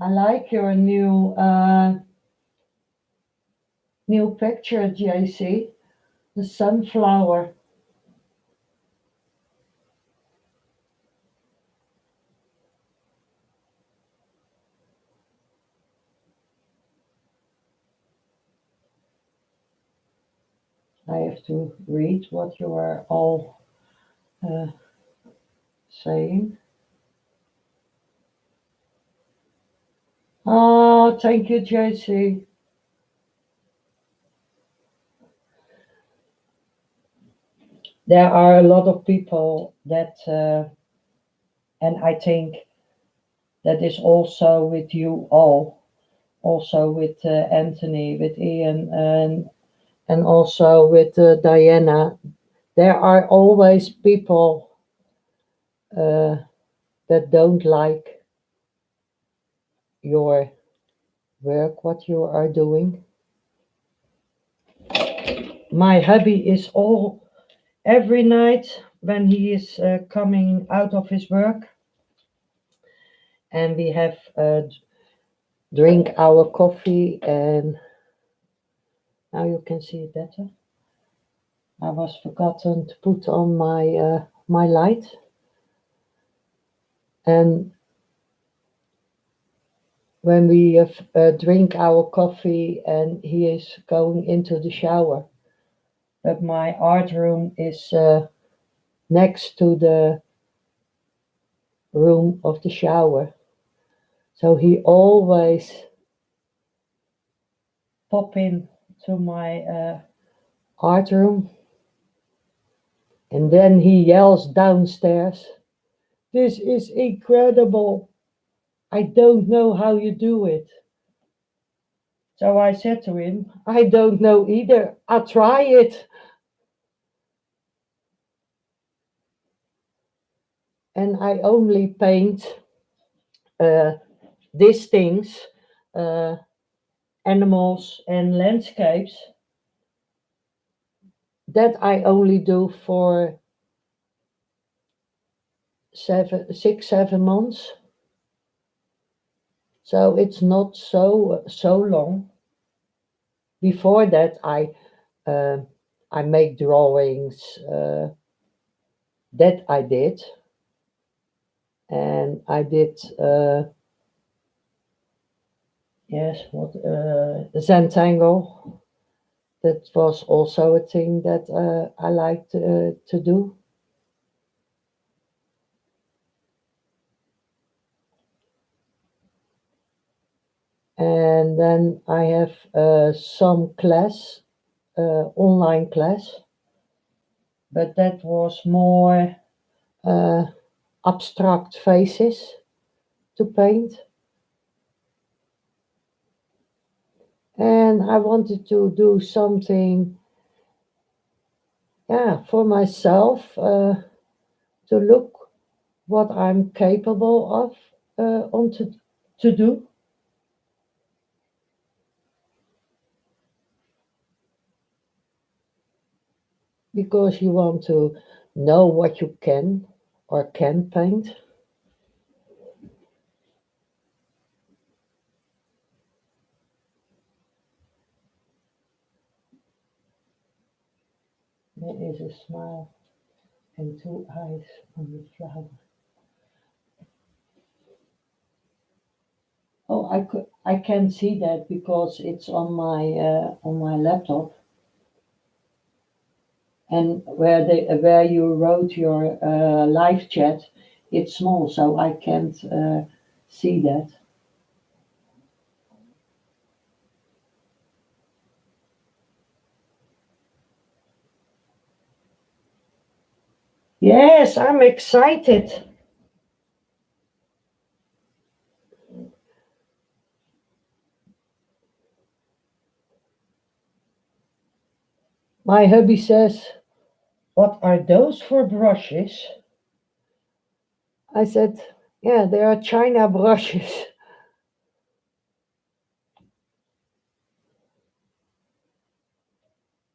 I like your new picture, JC. The sunflower. I have to read what you are all saying. Oh, thank you, JC. There are a lot of people that, and I think that is also with you all, also with Anthony, with Ian, and also with Diana. There are always people that don't like your work, what you are doing. My hubby is all every night when he is coming out of his work, and we have drink our coffee, and Now you can see it better. I was forgotten to put on my light, and when we drink our coffee, and he is going into the shower. But my art room is next to the room of the shower, so he always pop in to my art room, and then he yells downstairs, "This is incredible! I don't know how you do it." So I said to him, "I don't know either. I'll try it." And I only paint uh, these things, uh, animals and landscapes, that I only do for 6, 7 months. So it's not so long. Before that, uh, I make drawings, that I did, and I did yes, what Zentangle. That was also a thing that I liked to do. And then I have some class, online class, but that was more uh, abstract faces to paint. And I wanted to do something, yeah, for myself, to look what I'm capable of on to do, because you want to know what you can or can paint. There is a smile and two eyes on the flower. Oh, I can see that because it's on my laptop, and where you wrote your live chat, it's small, so I can't see that. Yes, I'm excited. My hubby says, "What are those for brushes?" I said, "Yeah, they are China brushes."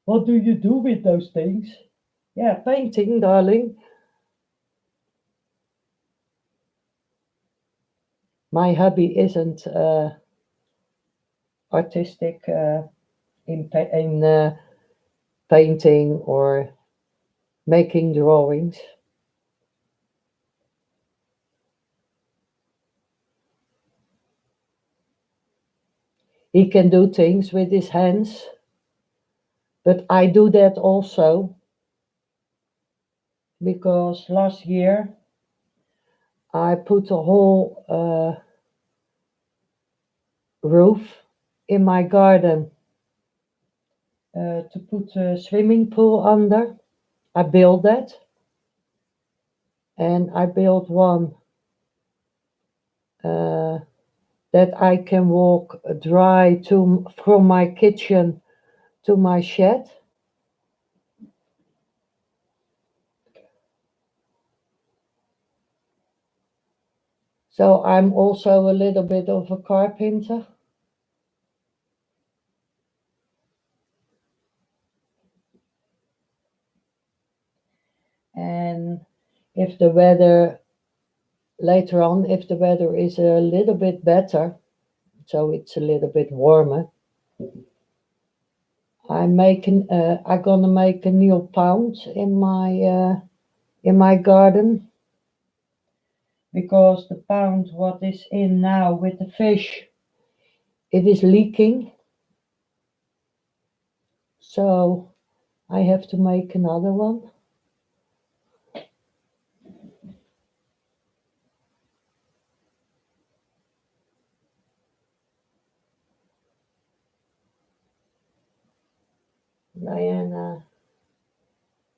"What do you do with those things?" "Yeah, painting, darling." My hobby isn't artistic in painting or making drawings. He can do things with his hands, but I do that also, because last year I put a whole roof in my garden to put a swimming pool under. I built that, and I built one uh, that I can walk dry to from my kitchen to my shed. So I'm also a little bit of a carpenter. And if the weather later on, if the weather is a little bit better, so it's a little bit warmer, I'm gonna make a new pond in my garden because the pond what is in now with the fish it is leaking. So I have to make another one. Diana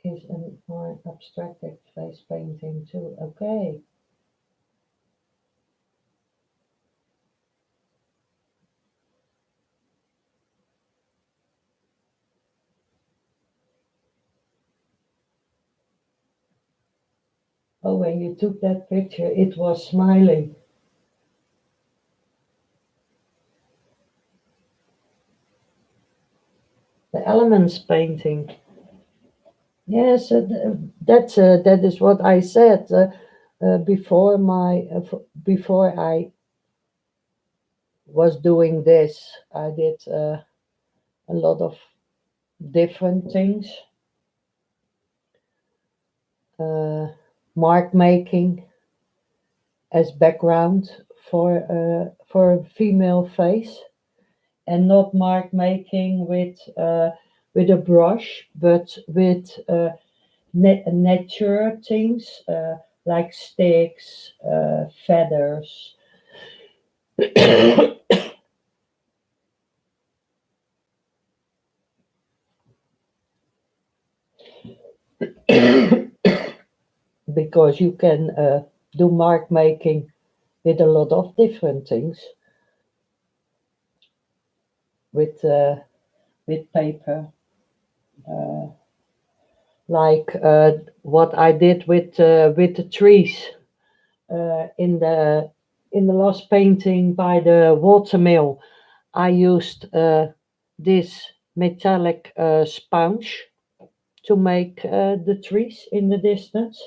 is a more abstracted face painting too. Okay. Oh, when you took that picture, it was smiling. The elements painting. Yes, that is what I said before I was doing this. I did a lot of different things, uh, mark making as background for a female face, and not mark making with a brush, but with nature things like sticks, feathers. Because you can do mark making with a lot of different things with uh, with paper, like what I did with the trees in the last painting by the watermill. I used this metallic sponge to make the trees in the distance.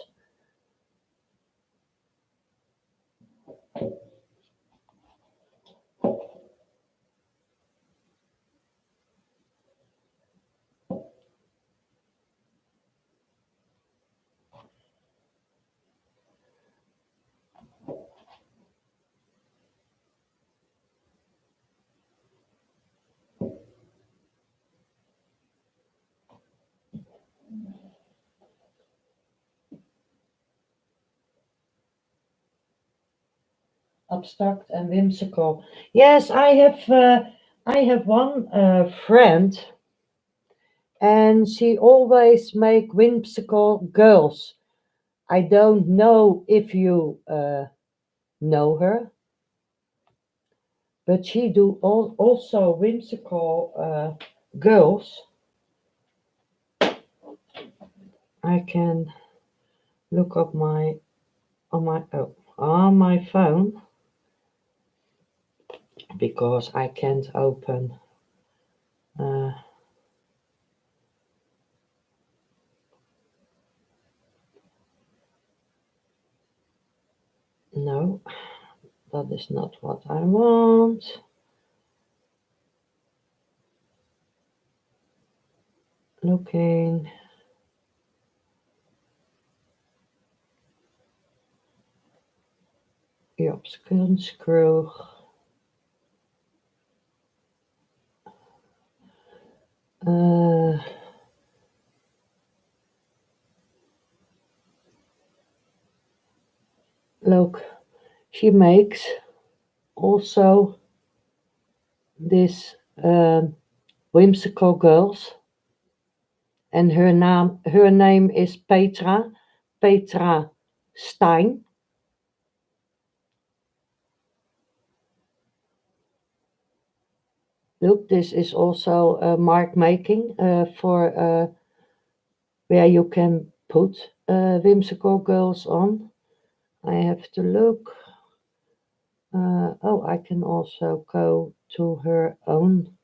Abstract and whimsical. Yes, I have one friend, and she always make whimsical girls. I don't know if you know her, but she do also whimsical girls. I can look up my on my phone because I can't open. Uh, no, that is not what I want. Looking. Job screw. Uh, look, she makes also this whimsical girls, and her name is Petra Stein. Look, this is also mark making for where you can put whimsical girls on. I have to look. Oh, I can also go to her own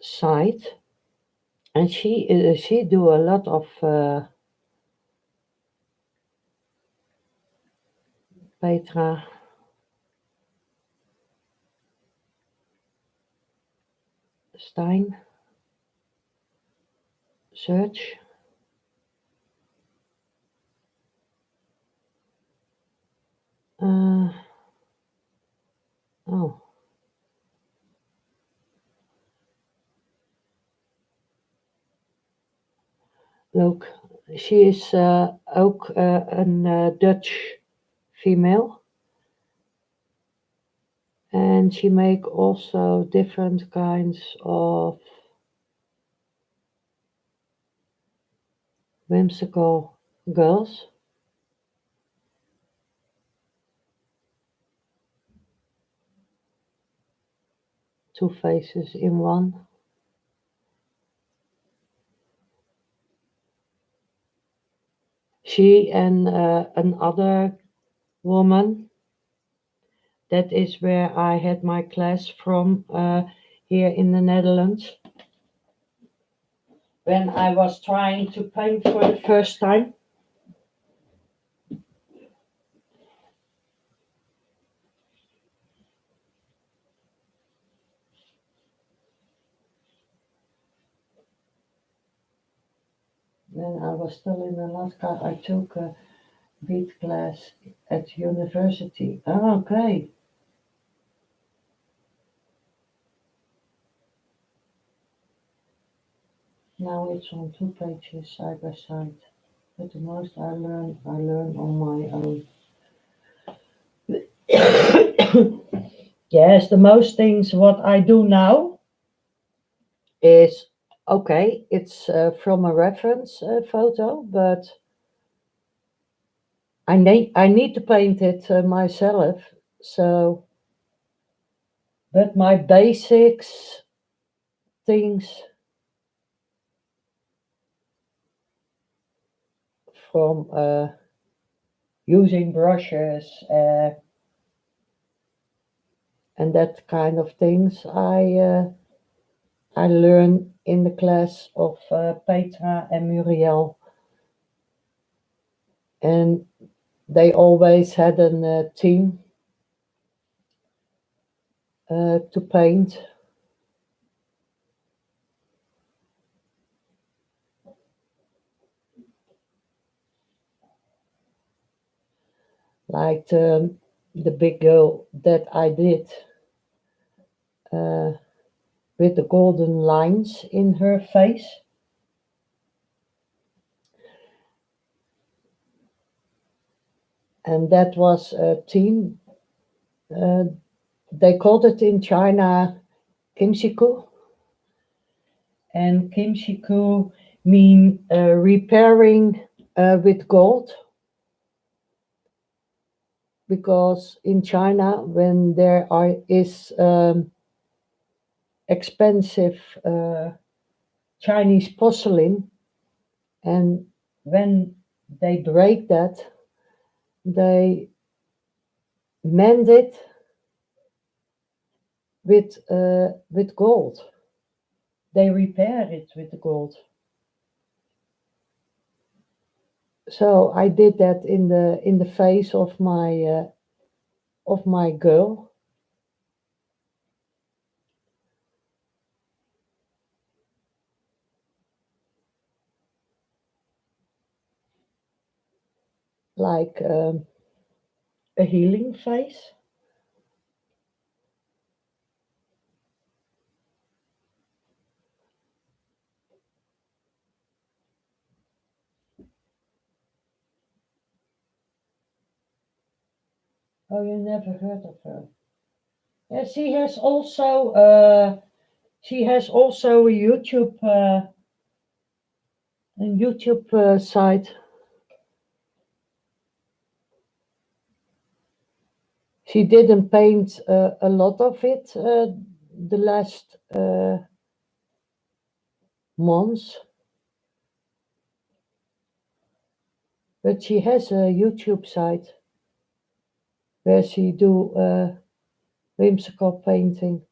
site, and she do a lot of Petra Stein. search. Uh, oh, look, she is ook een Dutch female, and she make also different kinds of whimsical girls. Two faces in one. She and another woman. That is where I had my class from here in the Netherlands. When I was trying to paint for the first time. When I was still in Alaska, I took a beat class at university. Oh, okay. Now it's on two pages side by side. But the most I learn on my own. Yes, the most things what I do now is okay. It's from a reference photo, but I need to paint it myself. So, but my basics things from using brushes and that kind of things I learn in the class of Petra and Muriel, and they always had a team to paint. Like the big girl that I did uh, with the golden lines in her face. And that was a team. Uh, they called it in China kimchiku, and kimchiku mean repairing with gold, because in China when there is expensive Chinese porcelain, and when they break that, they mend it with gold. They repair it with the gold. So I did that in the face of my girl. Like a healing face. Oh, you never heard of her? Yeah, she has also a YouTube site. She didn't paint a lot of it the last months, but she has a YouTube site where she do whimsical painting.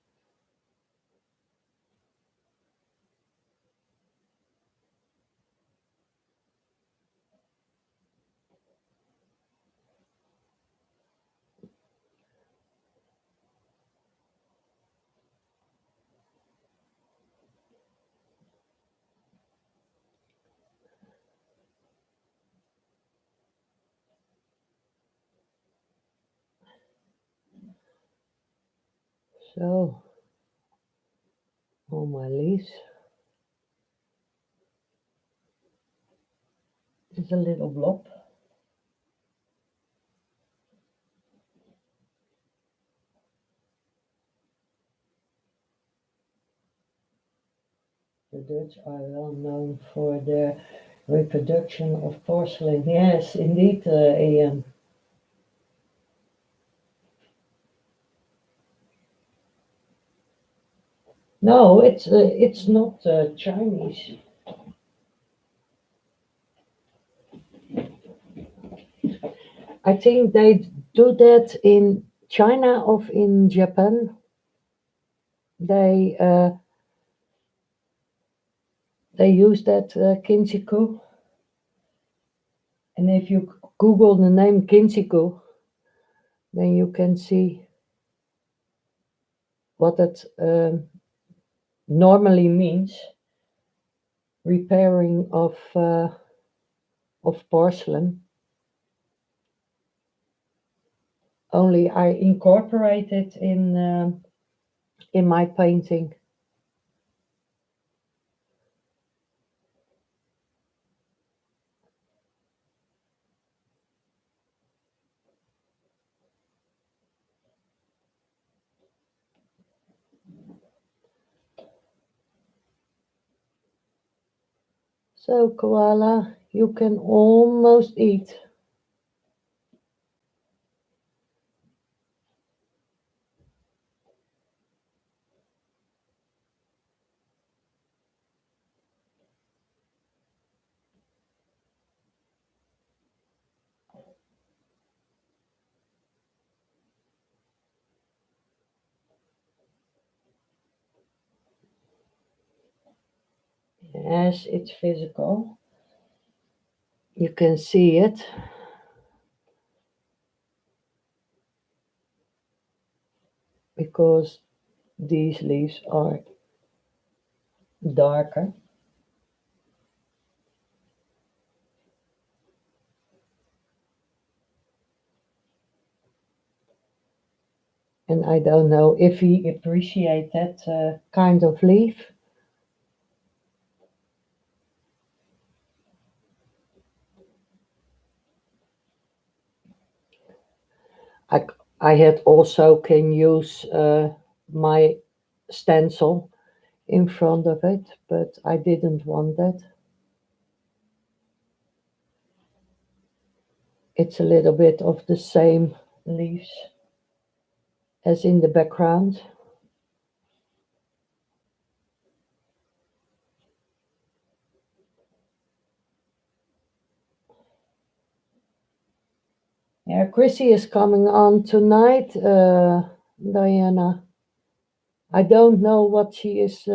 So, all my leaves. It's a little blob. The Dutch are well known for their reproduction of porcelain. Yes, indeed, Ian. No, it's not Chinese. I think they do that in China or in Japan. They uh, they use that kinsiku, and if you Google the name kinsiku, then you can see what it normally means: repairing of porcelain. Only I incorporate it in my painting. So koala, you can almost eat. Yes, it's physical. You can see it because these leaves are darker. And I don't know if he appreciate that kind of leaf. I, I had also can use my stencil in front of it, but I didn't want that. It's a little bit of the same leaves as in the background. Yeah, Chrissy is coming on tonight, Diana. I don't know what she is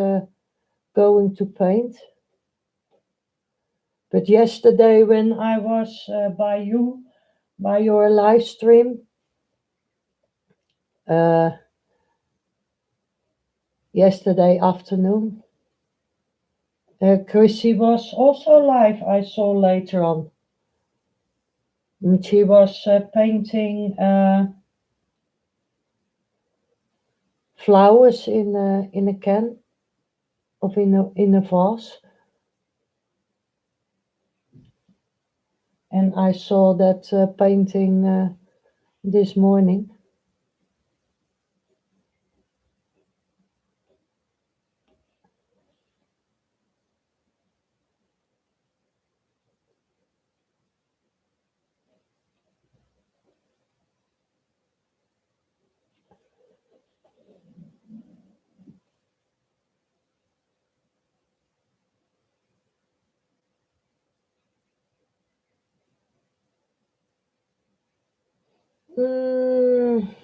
going to paint. But yesterday, when I was by you, by your live stream, uh, yesterday afternoon, Chrissy was also live, I saw later on. And she was painting flowers in a can of in a vase. And I saw that painting this morning. Mm,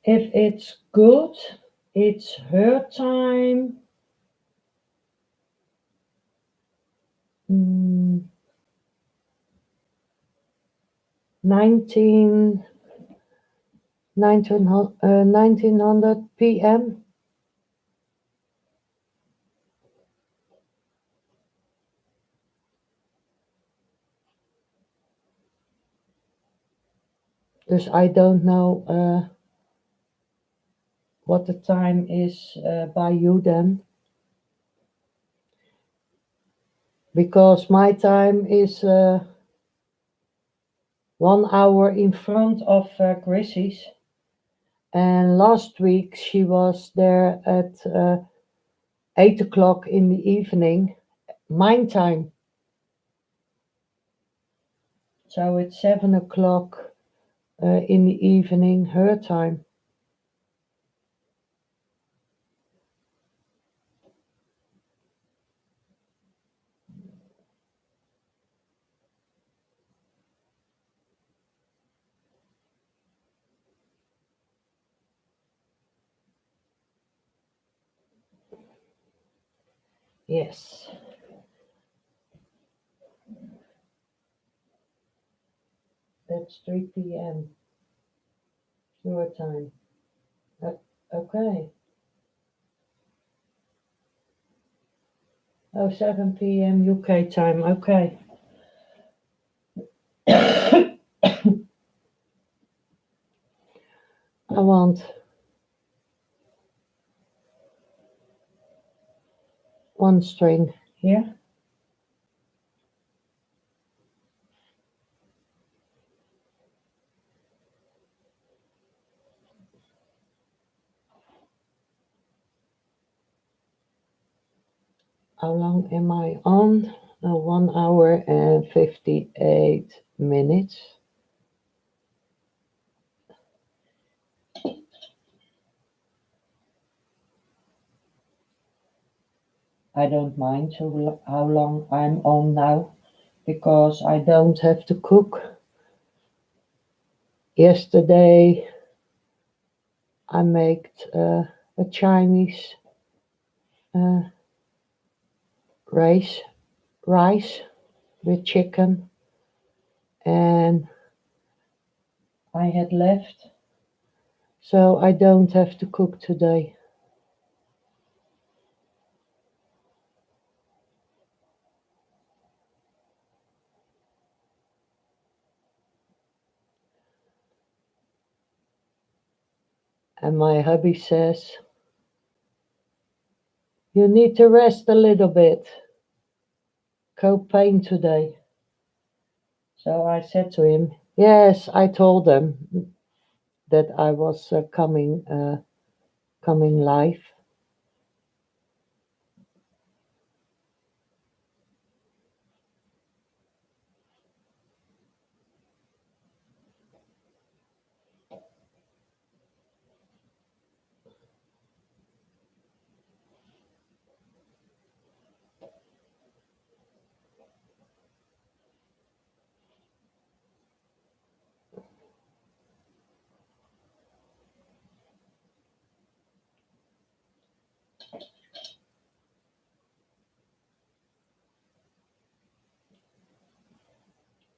if it's good, it's her time. 19, 1900 p.m. Dus I don't know what the time is by you then, because my time is 1 hour in front of Chrissy's. And last week she was there at 8 o'clock in the evening, mine time. So it's 7 o'clock in the evening, her time. Yes, that's 3 p.m. your time. Uh, okay. Oh, 7 p.m. UK time. Okay. I want one string here. How long am I on? 1 hour and 58 minutes. I don't mind how long I'm on now because I don't have to cook. Yesterday I made a Chinese uh, rice rice with chicken, and I had left, so I don't have to cook today. And my hubby says, "You need to rest a little bit. Go paint today." So I said to him, "Yes, I told them that I was coming live."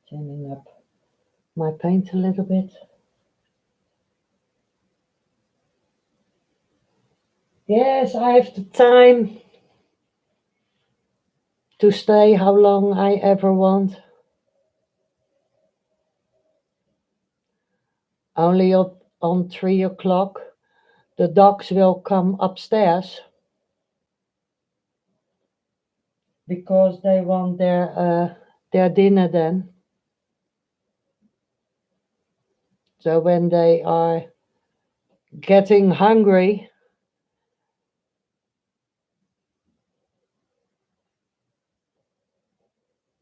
Turning up my paint a little bit. Yes, I have the time to stay how long I ever want. Only on 3 o'clock, the dogs will come upstairs because they want their dinner then. So when they are getting hungry,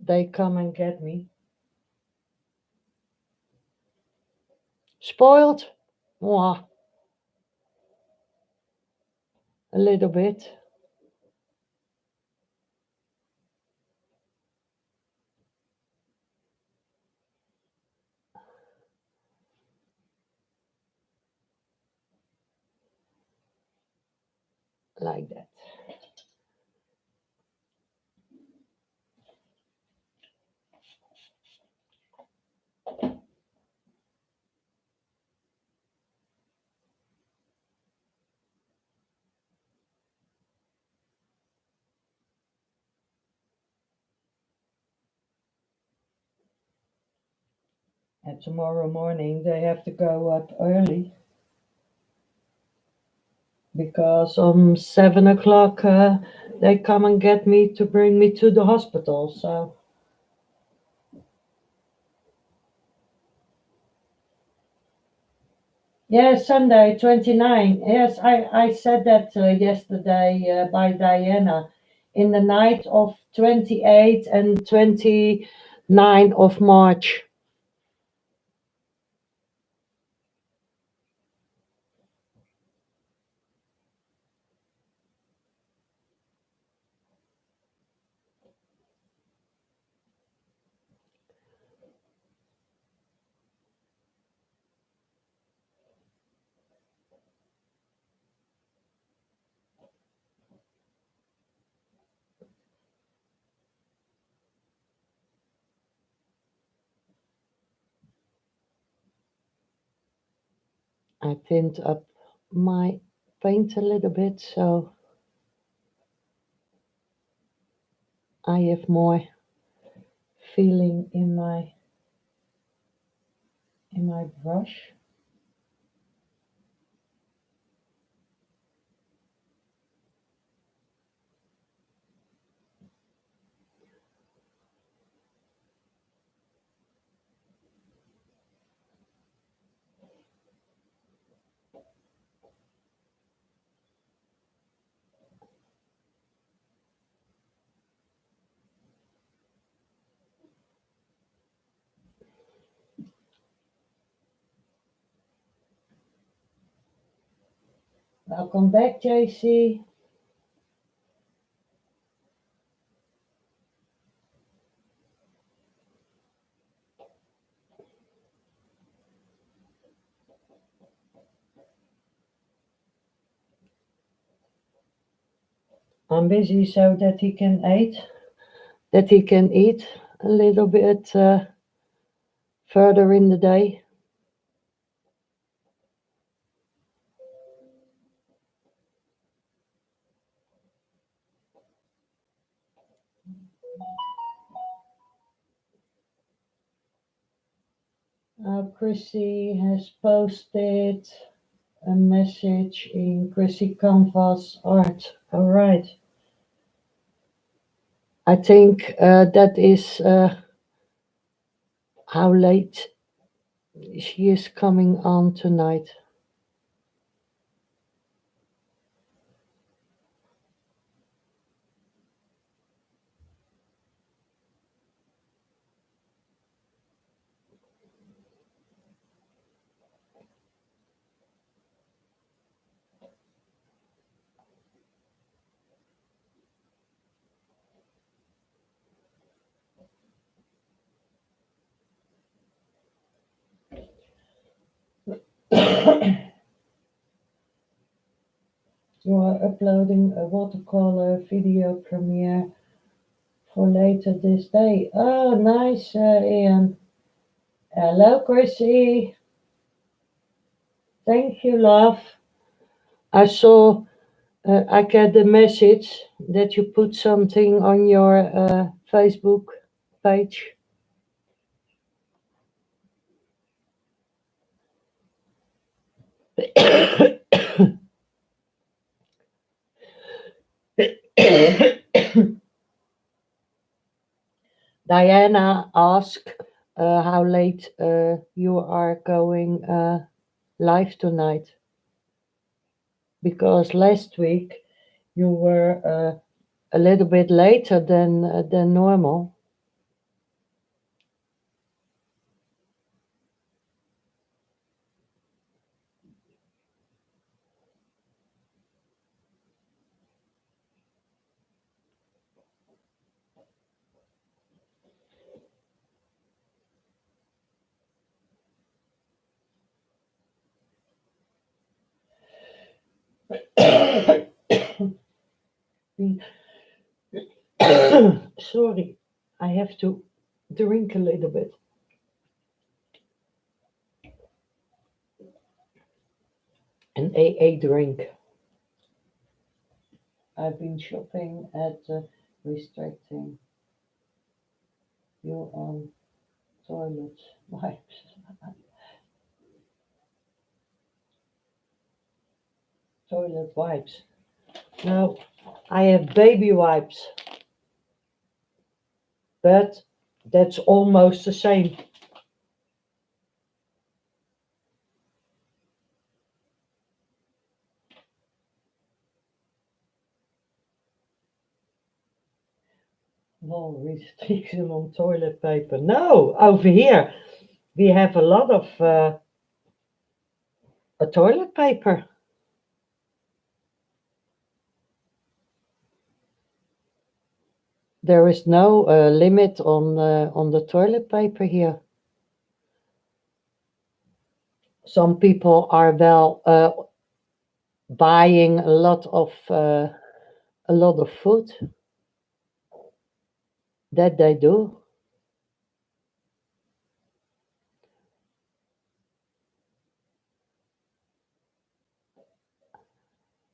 they come and get me. Spoiled? Mwah, a little bit. Like that. And tomorrow morning they have to go up early. because 7 o'clock they come and get me to bring me to the hospital. So yes, Sunday 29. Yes, I said that yesterday by Diana. In the night of 28 and 29 of March. I thinned up my paint a little bit so I have more feeling in my brush. Welcome back, JC. I'm busy so that he can eat a little bit further in the day. Chrissy has posted a message in Chrissy Canvas Art. All right. I think that is how late she is coming on tonight. You are uploading a watercolor video premiere for later this day. Oh, nice, Ian. Hello, Chrissy. Thank you, love. I saw, I get the message that you put something on your Facebook page. Diana asked how late you are going live tonight because last week you were a little bit later than normal. Sorry, I have to drink a little bit. An AA drink. I've been shopping at restricting you on toilet wipes. Toilet wipes. Now, I have baby wipes, but that's almost the same. Wall restriction on toilet paper. No, over here we have a lot of toilet paper. There is no limit on the toilet paper here. Some people are well buying a lot of food. That they do.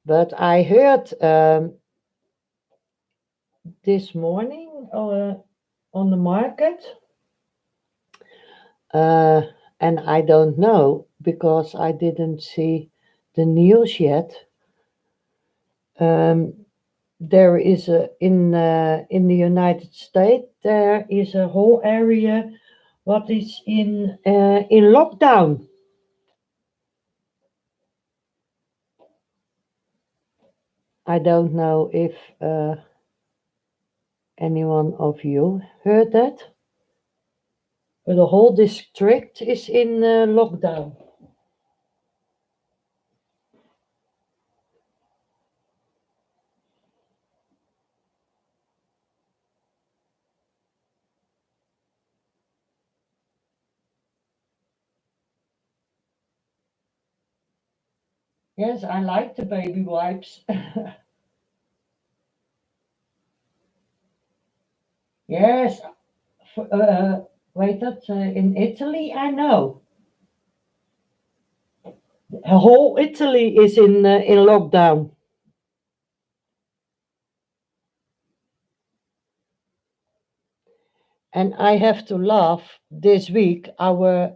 But I heard this morning on the market, uh, and I don't know because I didn't see the news yet. Um, there is in the United States there is a whole area what is in lockdown. I don't know if anyone of you heard that, but the whole district is in lockdown. Yes, I like the baby wipes. Yes, wait, that in Italy, I know. Whole Italy is in lockdown. And I have to laugh. This week, our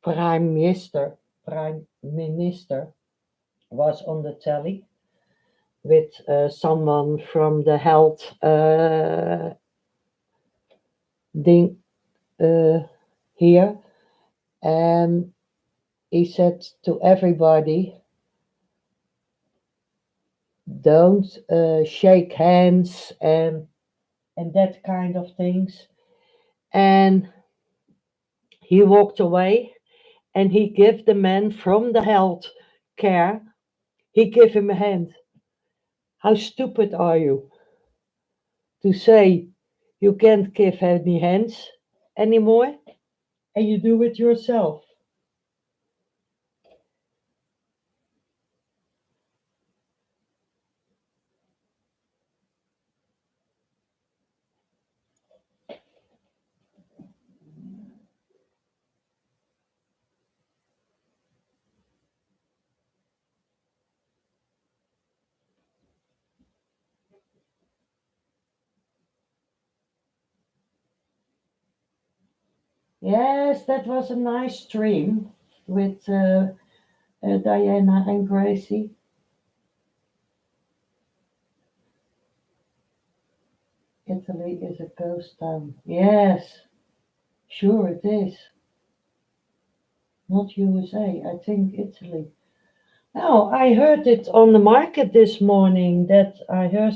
prime minister, prime minister was on the telly with someone from the health thing here, and he said to everybody, don't shake hands and that kind of things. And he walked away and he gave the man from the health care, he gave him a hand. How stupid are you to say you can't give any hands anymore and you do it yourself? Yes, that was a nice stream with Diana and Gracie. Italy is a ghost town. Yes, sure it is. Not USA, I think Italy. Now, I heard it on the market this morning that I heard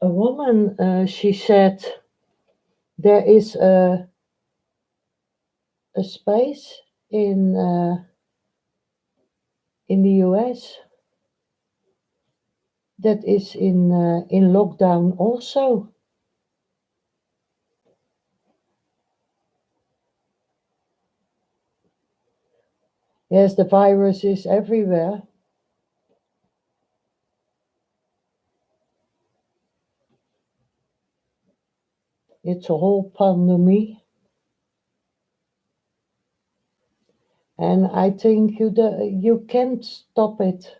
a woman, she said there is a space in the US that is in lockdown also. Yes, the virus is everywhere. It's a whole pandemic, and I think you can't stop it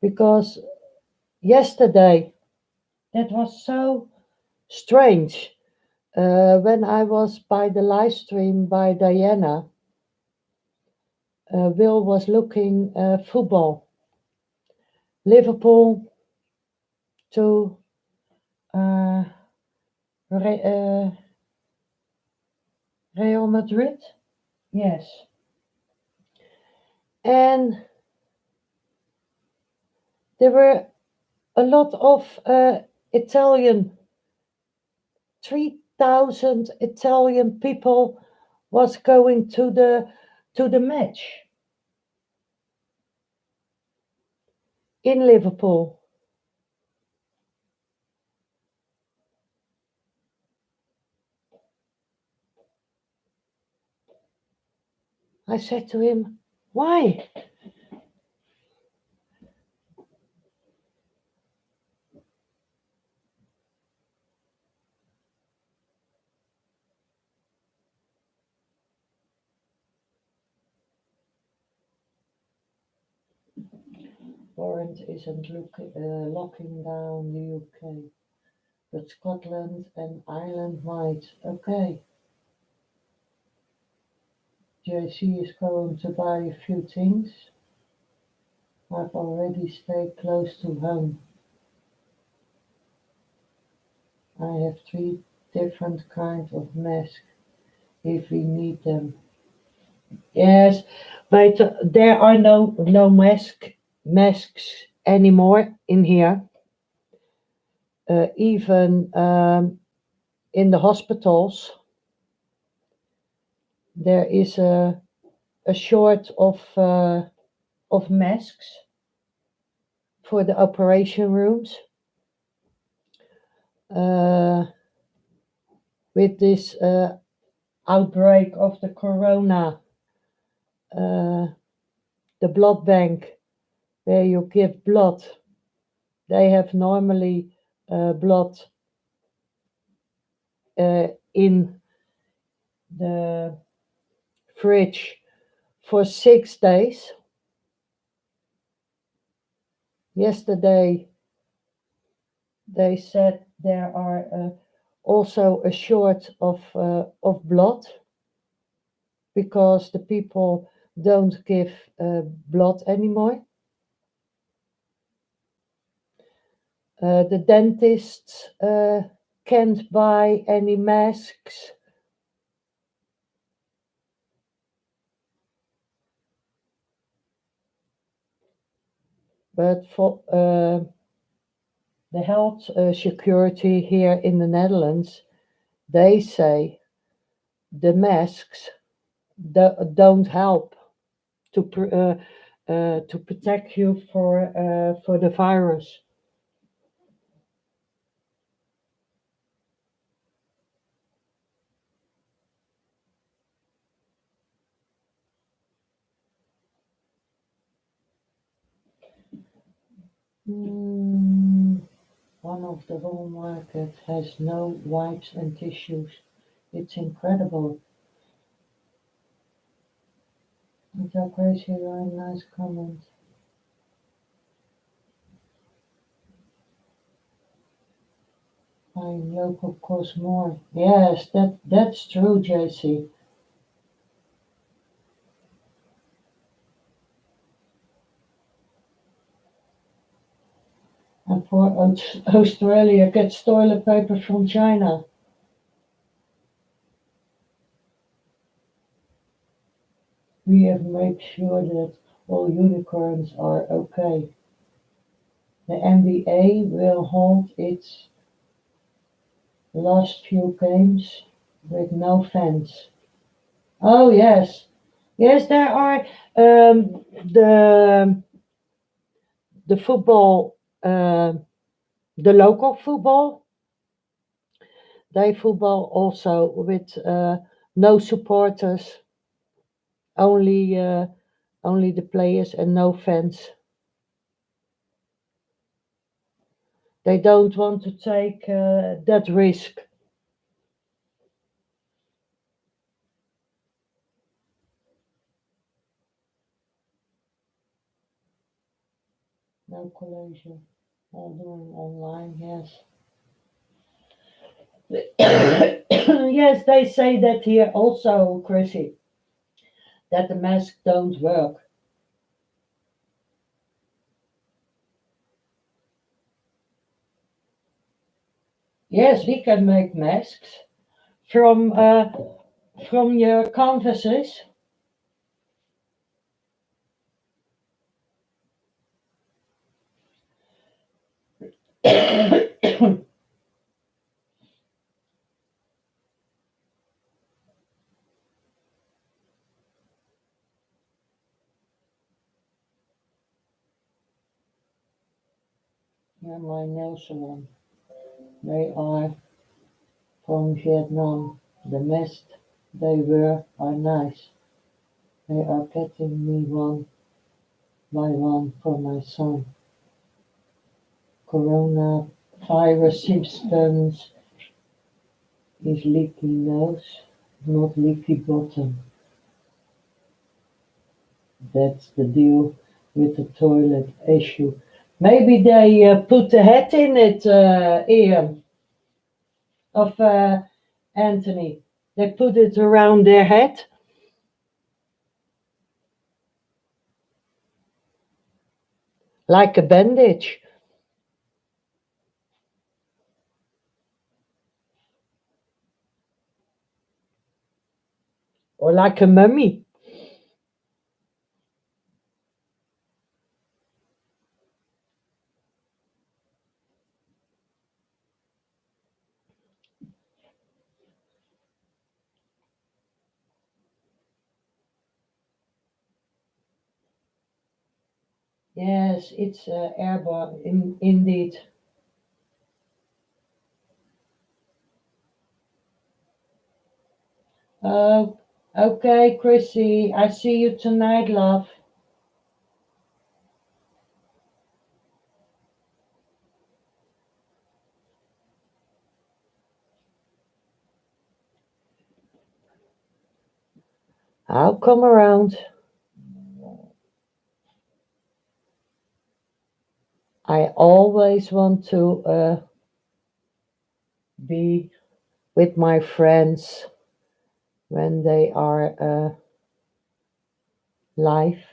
because yesterday that was so strange. When I was by the live stream by Diana, Will was looking football. Liverpool to uh, Re- Real Madrid. Yes, and there were a lot of Italian, 3,000 Italian people was going to the match in Liverpool. I said to him, "Why?" Warrant isn't locking down the UK, but Scotland and Ireland might. Okay, JC is going to buy a few things. I've already stayed close to home. I have three different kinds of masks if we need them. Yes, but there are no masks anymore in here. Even in the hospitals, there is a short of masks for the operation rooms. Uh, with this outbreak of the corona, uh, the blood bank where you give blood, they have normally blood in the fridge for 6 days. Yesterday, they said there are also a short of blood because the people don't give blood anymore. The dentists can't buy any masks. But for the health security here in the Netherlands, they say the masks don't help to protect you for the virus. Mm, one of the whole market has no wipes and tissues. It's incredible. It's so crazy, very nice comment. Buying local costs more. Yes, that's true, JC. And for Australia gets toilet paper from China. We have made sure that all unicorns are okay. The NBA will hold its last few games with no fans. Oh yes, yes, there are the football, the local football. They football also with no supporters, only only the players and no fans. They don't want to take that risk. No collation, all doing online. Yes, yes, they say that here also, Chrissy. that the mask don't work. Yes, we can make masks from your canvases. Yeah, my nails are on. They are from Vietnam. The mist they wear are nice. They are getting me one by one for my son. Coronavirus symptoms is leaky nose, not leaky bottom. That's the deal with the toilet issue. Maybe they put the head in it, Ian, of Anthony. They put it around their head like a bandage or like a mummy. Yes, it's airborne, indeed. Oh, okay, Chrissy. I see you tonight, love. I'll come around. I always want to be with my friends when they are live.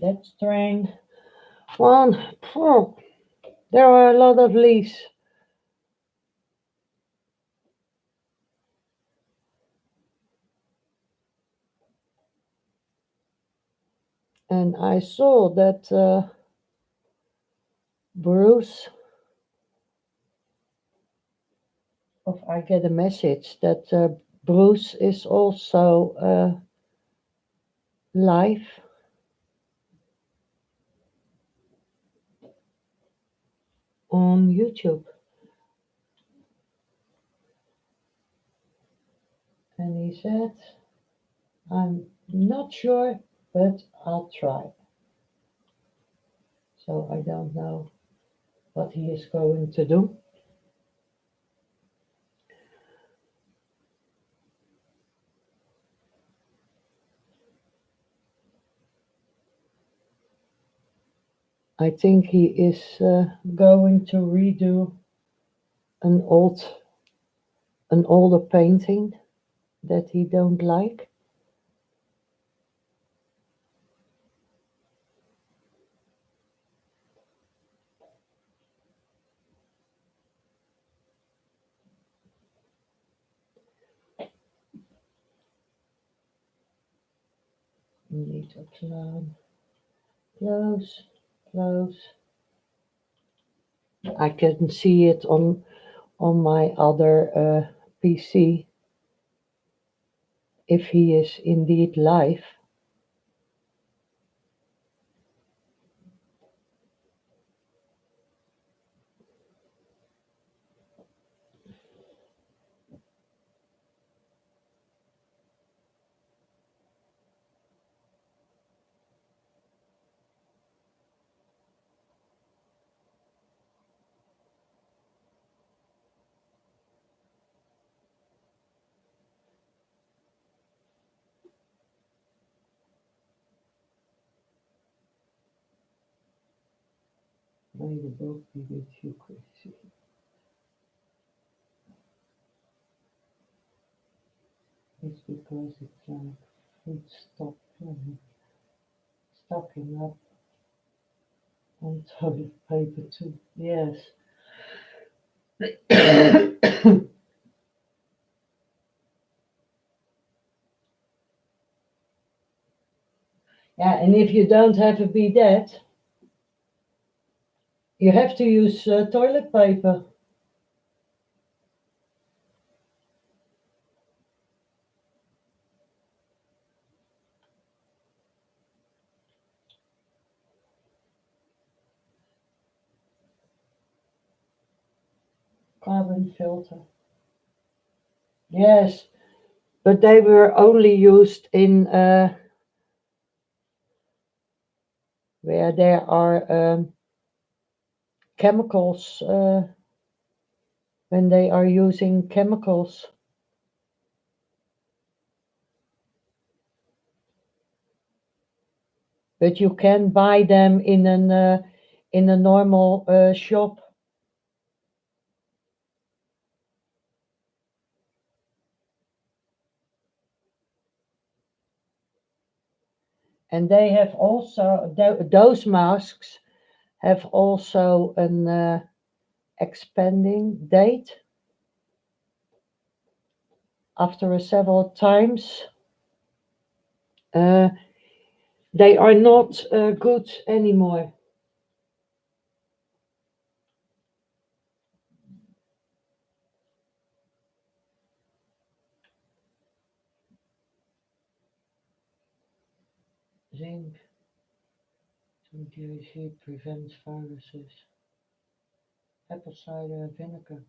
That strain. One, there are a lot of leaves. And I saw that Bruce, of I get a message that Bruce is also live on YouTube. And he said, I'm not sure, but I'll try. So I don't know what he is going to do. I think he is going to redo an older painting that he don't like. Need a clown. Close, close. I can see it on my other PC if he is indeed live. May the book be with you, Chrissy. It's because it's like food stop stocking up on toilet paper too. Yes. Yeah, and if you don't have a bidet, you have to use toilet paper. Carbon filter. Yes, but they were only used in where there are chemicals, when they are using chemicals. But you can buy them in a normal shop, and they have also those masks have also an expanding date after several times. Uh, they are not good anymore. Zinc 20 prevents viruses. Apple cider vinegar.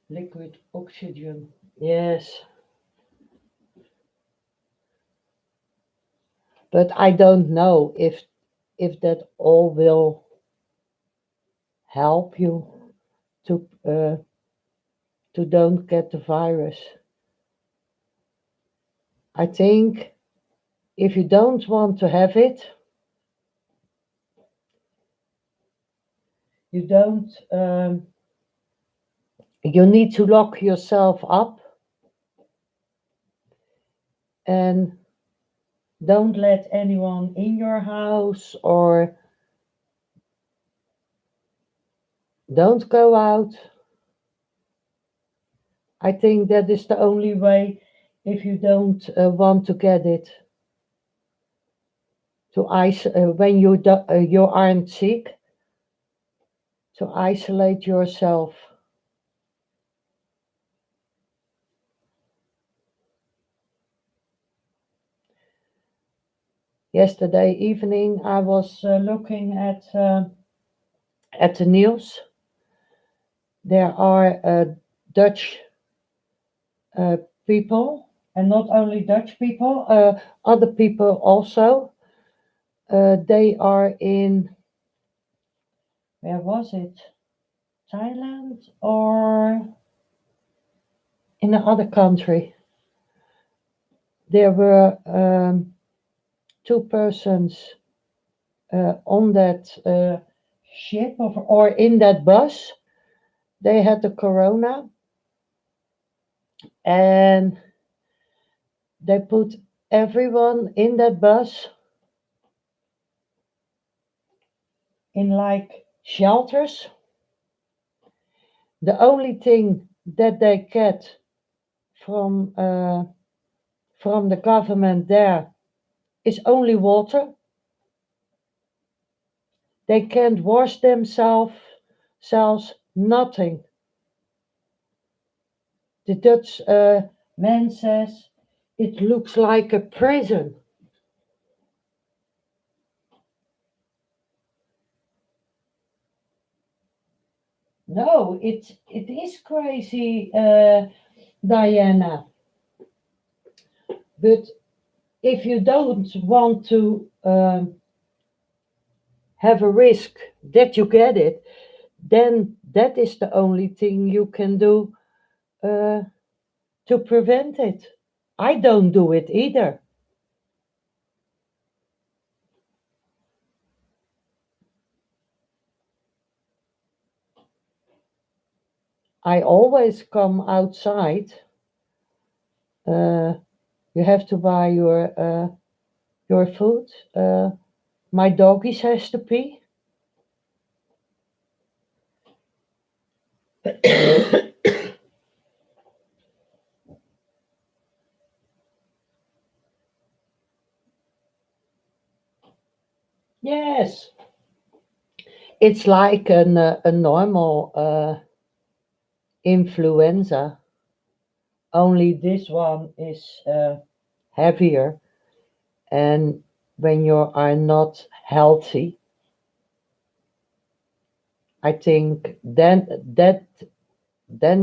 Liquid oxygen. Yes, but I don't know if that all will help you to don't get the virus. I think if you don't want to have it, you don't. You need to lock yourself up and don't let anyone in your house or don't go out. I think that is the only way if you don't want to get it. To when you aren't sick, to isolate yourself. Yesterday evening, I was looking at the news. There are Dutch uh, people, and not only Dutch people, other people also. They are in, where was it? Thailand or in another country. There were two persons on that ship or in that bus. They had the corona and they put everyone in that bus in like shelters. The only thing that they get from uh, from the government there is only water. They can't wash themselves, nothing. The Dutch man says it looks like a prison. No, it is crazy, Diana. But if you don't want to have a risk that you get it, then that is the only thing you can do uh, to prevent it. I don't do it either. I always come outside. Uh, you have to buy your food. My doggies has to pee. Yes, it's like a normal influenza. Only this one is heavier, and when you are not healthy, I think then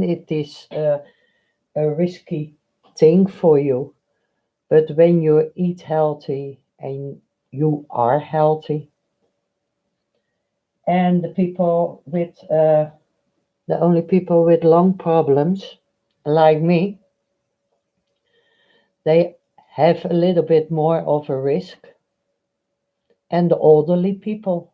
it is a risky thing for you. But when you eat healthy and you are healthy, and the only people with lung problems like me, they have a little bit more of a risk, and the elderly people.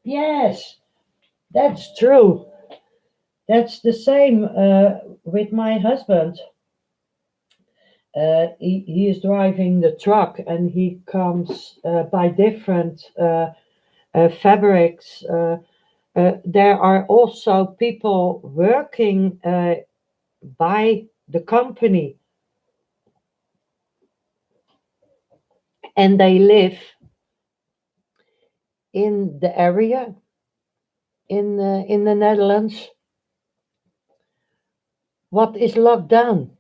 Yes, that's true. That's the same with my husband. He is driving the truck and he comes by different fabrics. There are also people working by the company and they live in the area in the Netherlands. What is locked down?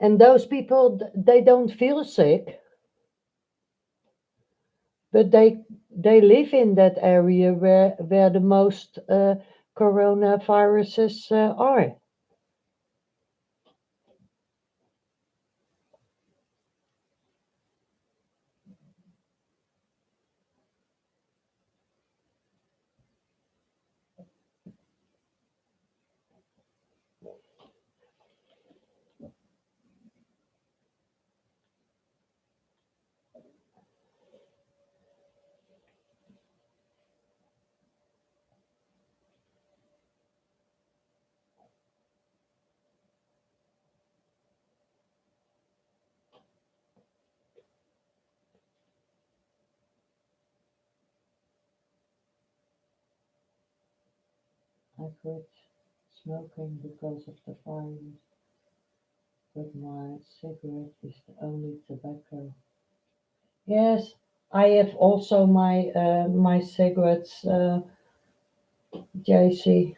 And those people, they don't feel sick, but they live in that area where the most coronaviruses are. I quit smoking because of the virus, but my cigarette is the only tobacco. Yes, I have also my cigarettes, JC.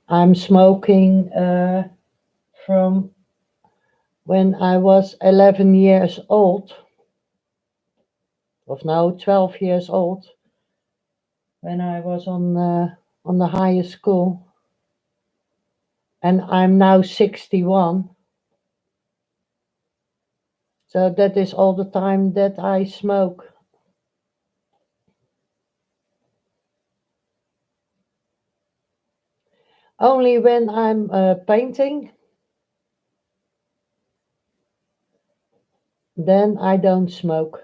I'm smoking from when I was 11 years old, of now 12 years old, when I was on the higher school, and I'm now 61. So that is all the time that I smoke. Only when I'm painting, then I don't smoke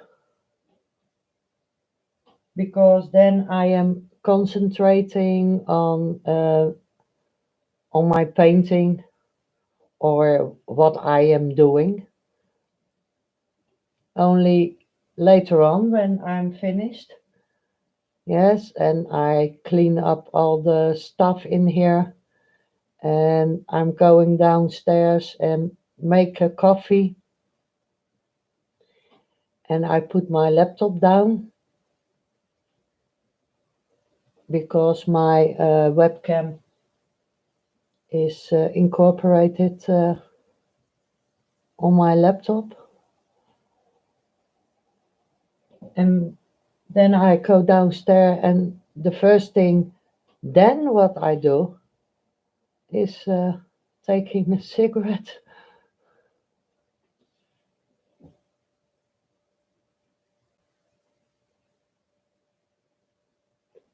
because then I am concentrating on my painting or what I am doing. Only later on when I'm finished, yes, and I clean up all the stuff in here and I'm going downstairs and make a coffee and I put my laptop down because my webcam is incorporated on my laptop. And then I go downstairs, and the first thing then what I do is taking a cigarette.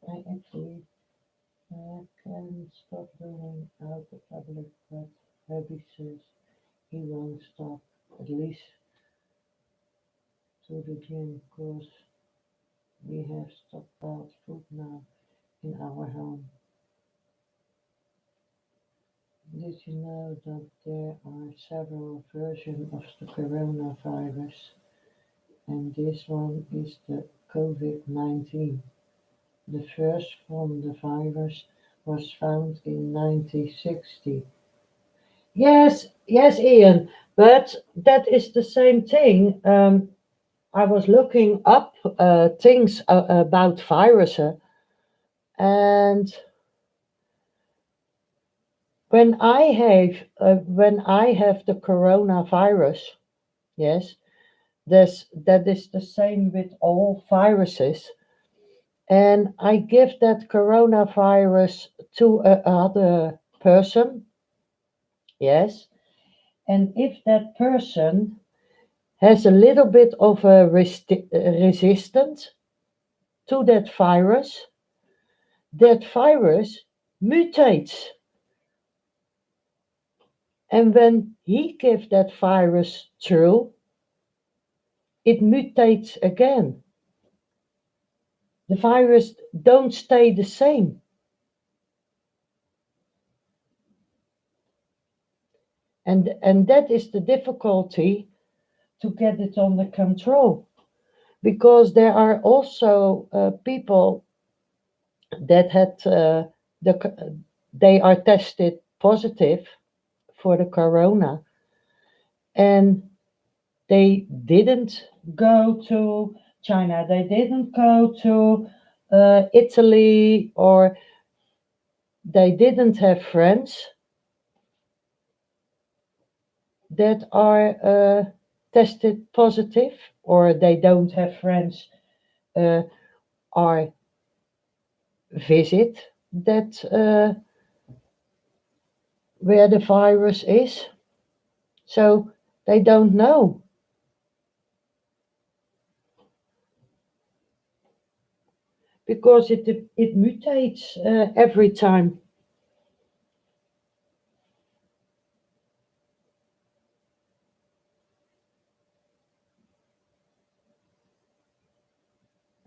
I actually can stop going out the public, but hubby says he won't stop, at least to the gym, because we have stockpiled food now in our home. Did you know that there are several versions of the coronavirus, and this one is the COVID-19? The first form of the virus was found in 1960. Yes, yes, Ian, but that is the same thing. I was looking up things about viruses, and when I have the coronavirus, yes, that is the same with all viruses, and I give that coronavirus to another person, yes, and if that person has a little bit of a resistance to that virus mutates. And when he gives that virus through, it mutates again. The virus don't stay the same. And that is the difficulty to get it under control. Because there are also people that they are tested positive for the corona, and they didn't go to China, they didn't go to Italy, or they didn't have friends that are tested positive, or they don't have friends uh, are visit that where the virus is, so they don't know, because it mutates every time.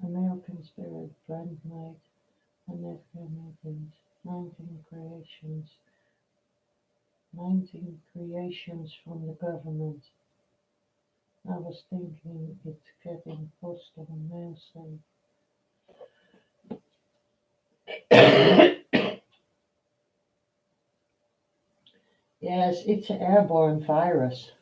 American Spirit brand made and 19 creations, 19 creations from the government. I was thinking it's getting postal mail safe. Yes, it's an airborne virus.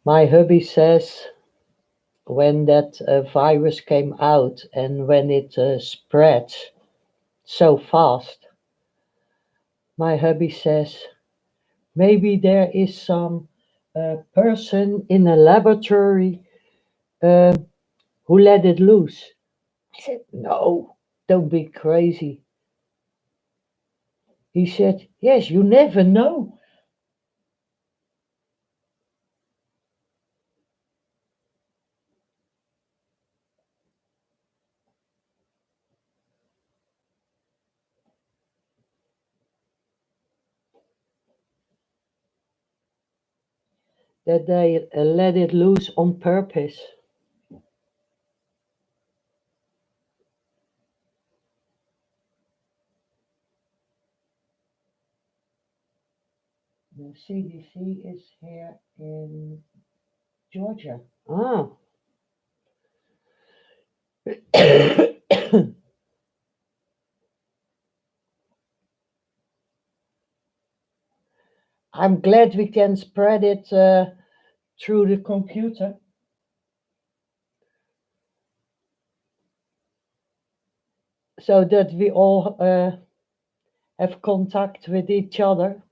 My hubby says when that virus came out and when it spreads so fast, my hubby says maybe there is some person in a laboratory uh, who let it loose. I said, no, don't be crazy. He said, yes, you never know. That they let it loose on purpose. The CDC is here in Georgia. Ah. I'm glad we can spread it through the computer so that we all have contact with each other.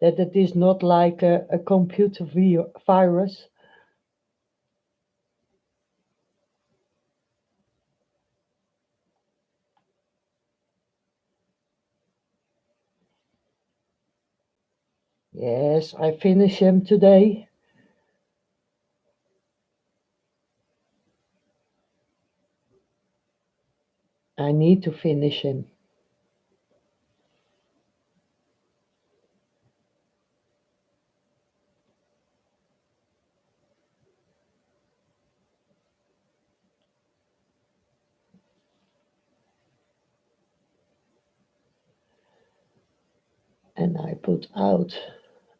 That it is not like a computer virus. Yes, I finish him today. I need to finish him. And I put out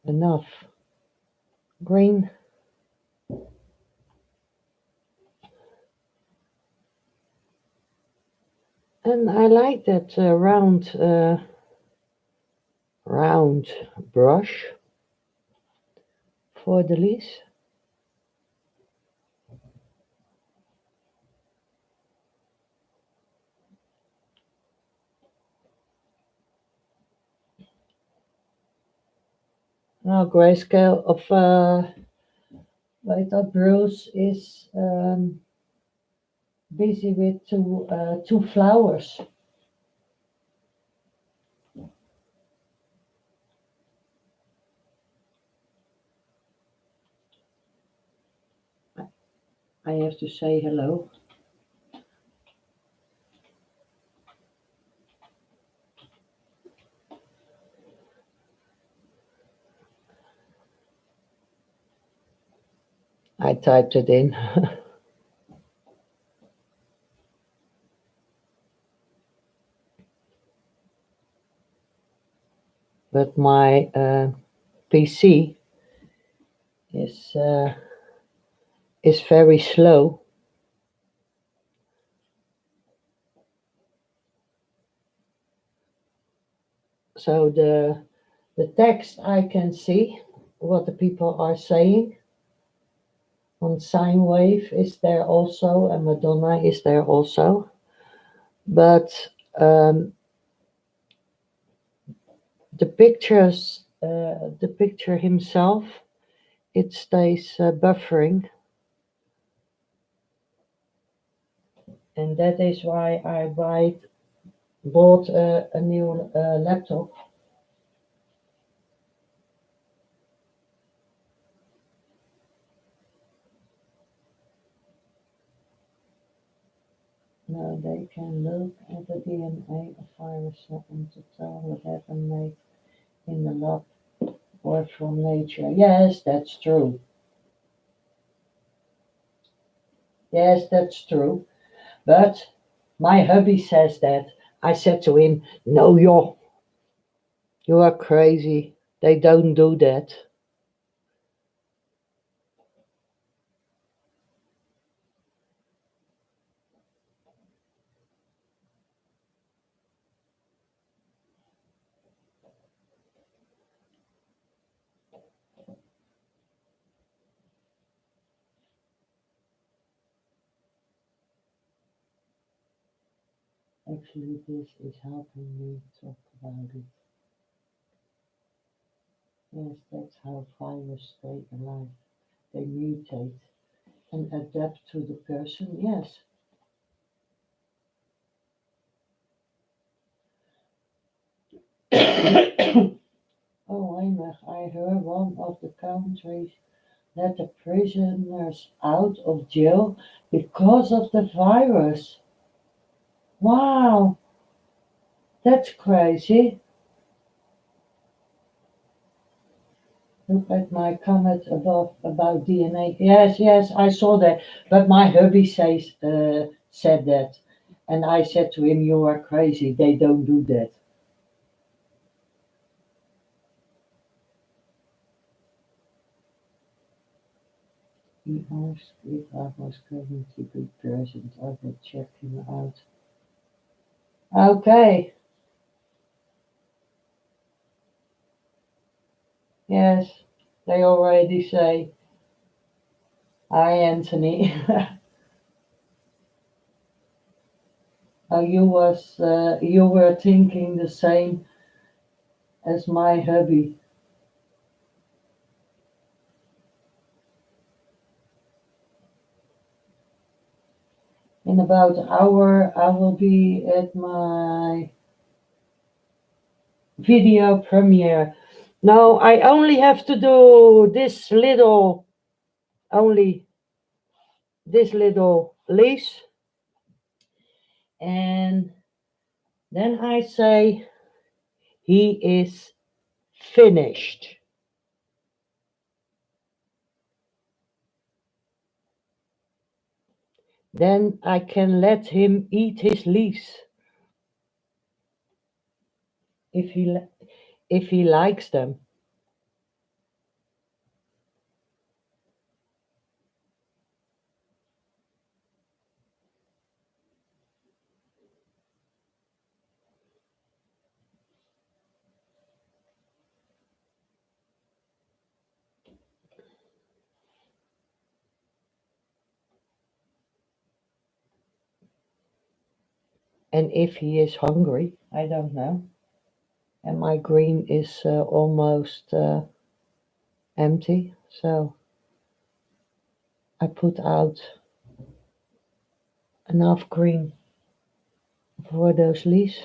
enough green. And I like that round brush for the leaves. Now grayscale of like that Bruce is busy with two flowers. I have to say hello. I typed it in. But my PC is uh, is very slow. So the text I can see what the people are saying on sine wave is there also, and Madonna is there also. But the picture himself, it stays buffering, and that is why I bought a new laptop. Now they can look at the DNA of virus and to tell whatever made in the lab or from nature. Yes, that's true. Yes, that's true. But my hubby says that. I said to him, "No, you are crazy. They don't do that." Actually, this is helping me talk about it. Yes, that's how viruses stay alive. They mutate and adapt to the person. Yes. Oh, Emmer, I heard one of the countries let the prisoners out of jail because of the virus. Wow, that's crazy. Look at my comment above about DNA. Yes, yes, I saw that. But my hubby said that. And I said to him, "You are crazy. They don't do that." He asked if I was going to be present. I will check him out. Okay. Yes. They already say, hi, Anthony. You were thinking the same as my hubby. In about an hour, I will be at my video premiere. No, I only have to do only this little leash, and then I say he is finished. Then I can let him eat his leaves if if he likes them. And if he is hungry, I don't know. And my green is almost empty, so I put out enough green for those leaves.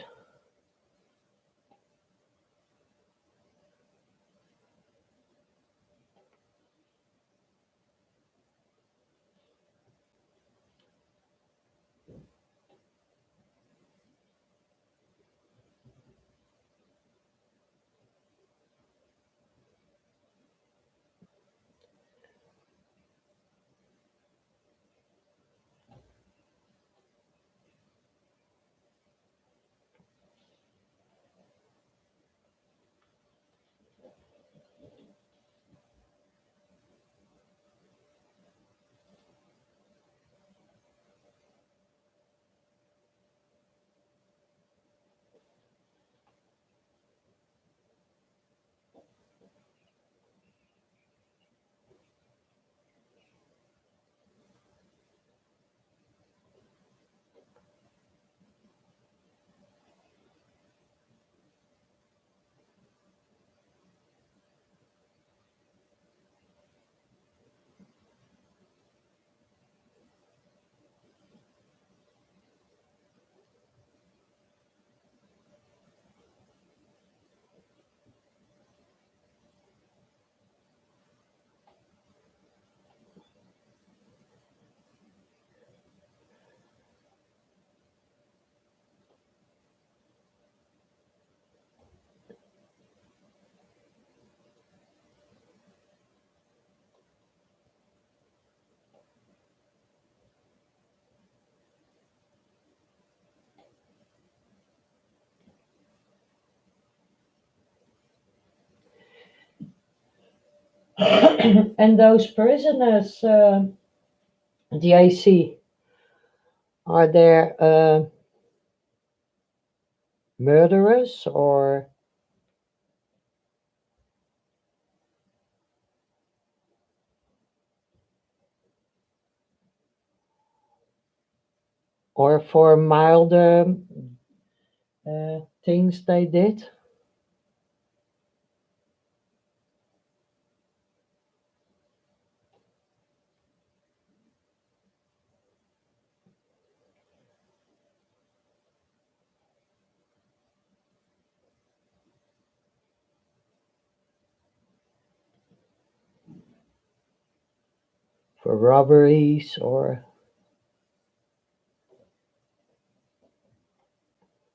And those prisoners, the AC, are there murderers or for milder things they did? For robberies or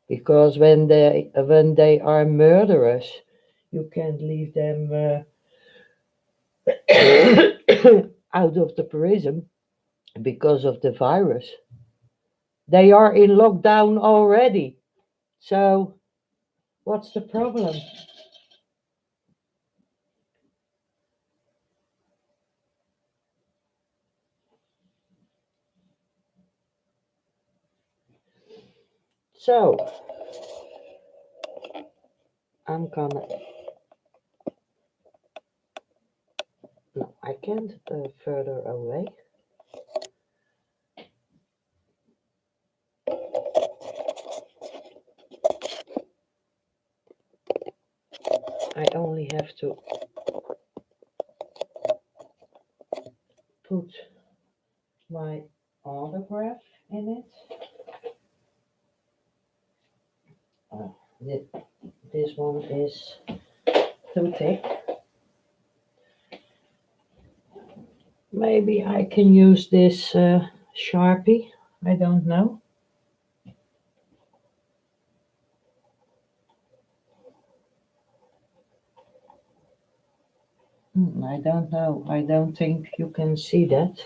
because when they are murderers, you can't leave them out of the prison because of the virus. They are in lockdown already. So what's the problem? So I'm gonna, no, I can't further away. I only have to put my autograph in it. This one is too thick. Maybe I can use this Sharpie. I don't know. I don't know. I don't think you can see that.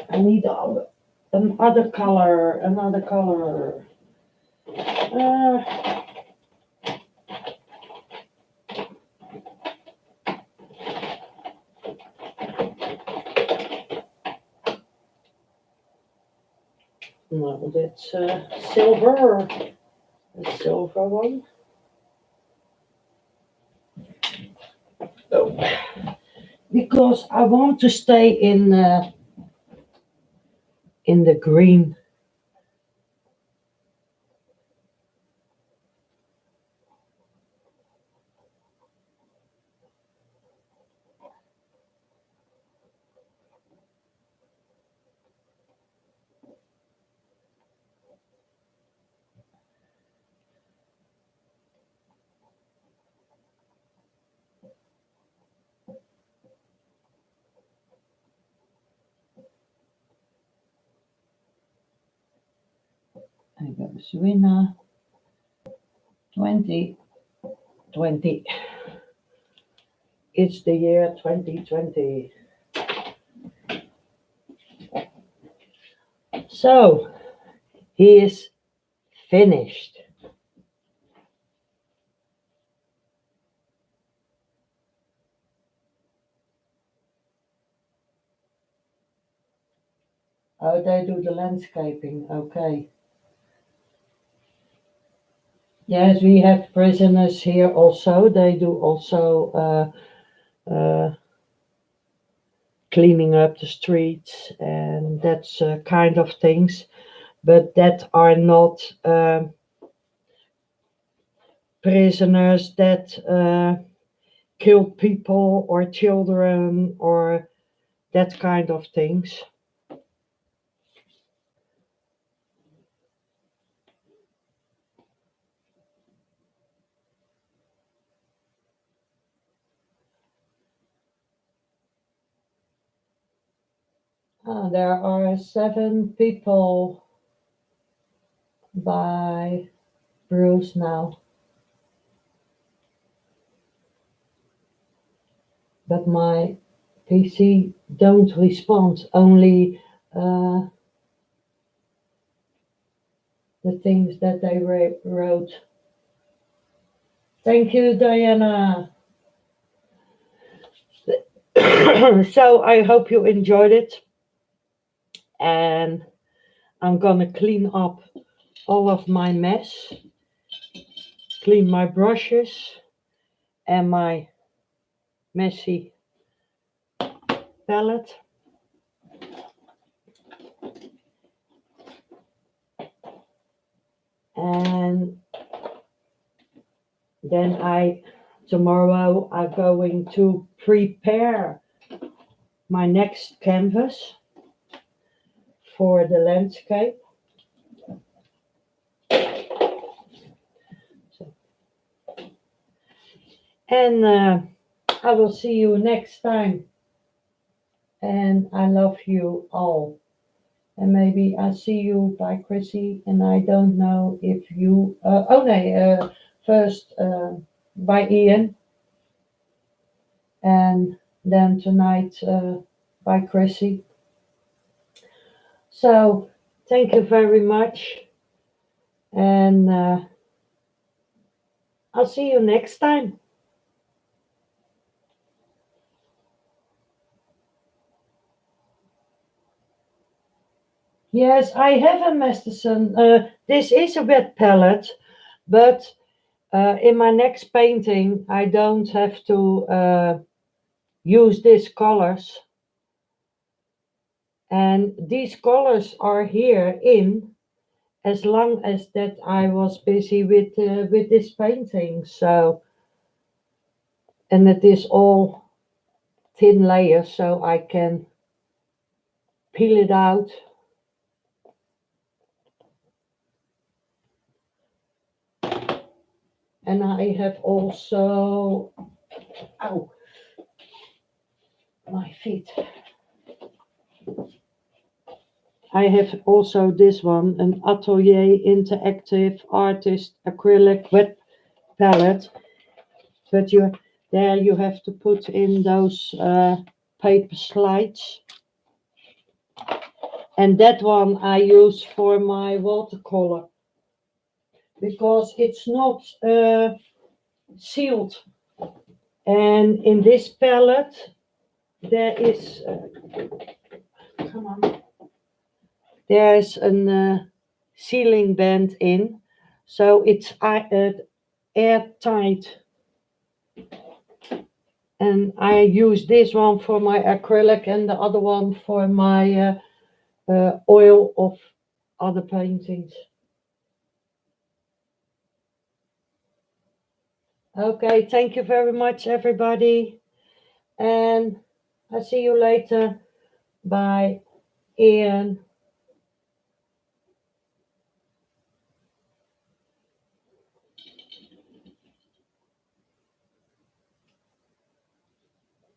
I need another color. Another color. Uh, no, that's silver. A silver one. Oh. Because I want to stay in the green. I go Swina 2020. It's the year 2020. So he is finished. Oh, they do the landscaping. Okay. Yes, we have prisoners here also. They do also cleaning up the streets and that's kind of things, but that are not prisoners that kill people or children or that kind of things. There are 7 people by Bruce now, but my PC don't respond, only uh, the things that they wrote. Thank you, Diana. So I hope you enjoyed it, and I'm gonna clean up all of my mess, clean my brushes and my messy palette. And then tomorrow I'm going to prepare my next canvas for the landscape. So, and I will see you next time. And I love you all. And maybe I see you by Chrissy, and I don't know if you. First by Ian, and then tonight by Chrissy. So thank you very much, and I'll see you next time. Yes, I have a Masterson. This is a wet palette, but in my next painting, I don't have to use these colors. And these colors are here in as long as that I was busy with this painting. So, and it is all thin layers, so I can peel it out. And I have also, ow, my feet. I have also this one, an Atelier Interactive Artist Acrylic Wet Palette. But there you have to put in those paper slides. And that one I use for my watercolor because it's not sealed. And in this palette, there is, come on, there's a sealing band in, so it's airtight. And I use this one for my acrylic and the other one for my oil of other paintings. Okay, thank you very much, everybody. And I'll see you later. Bye, Ian.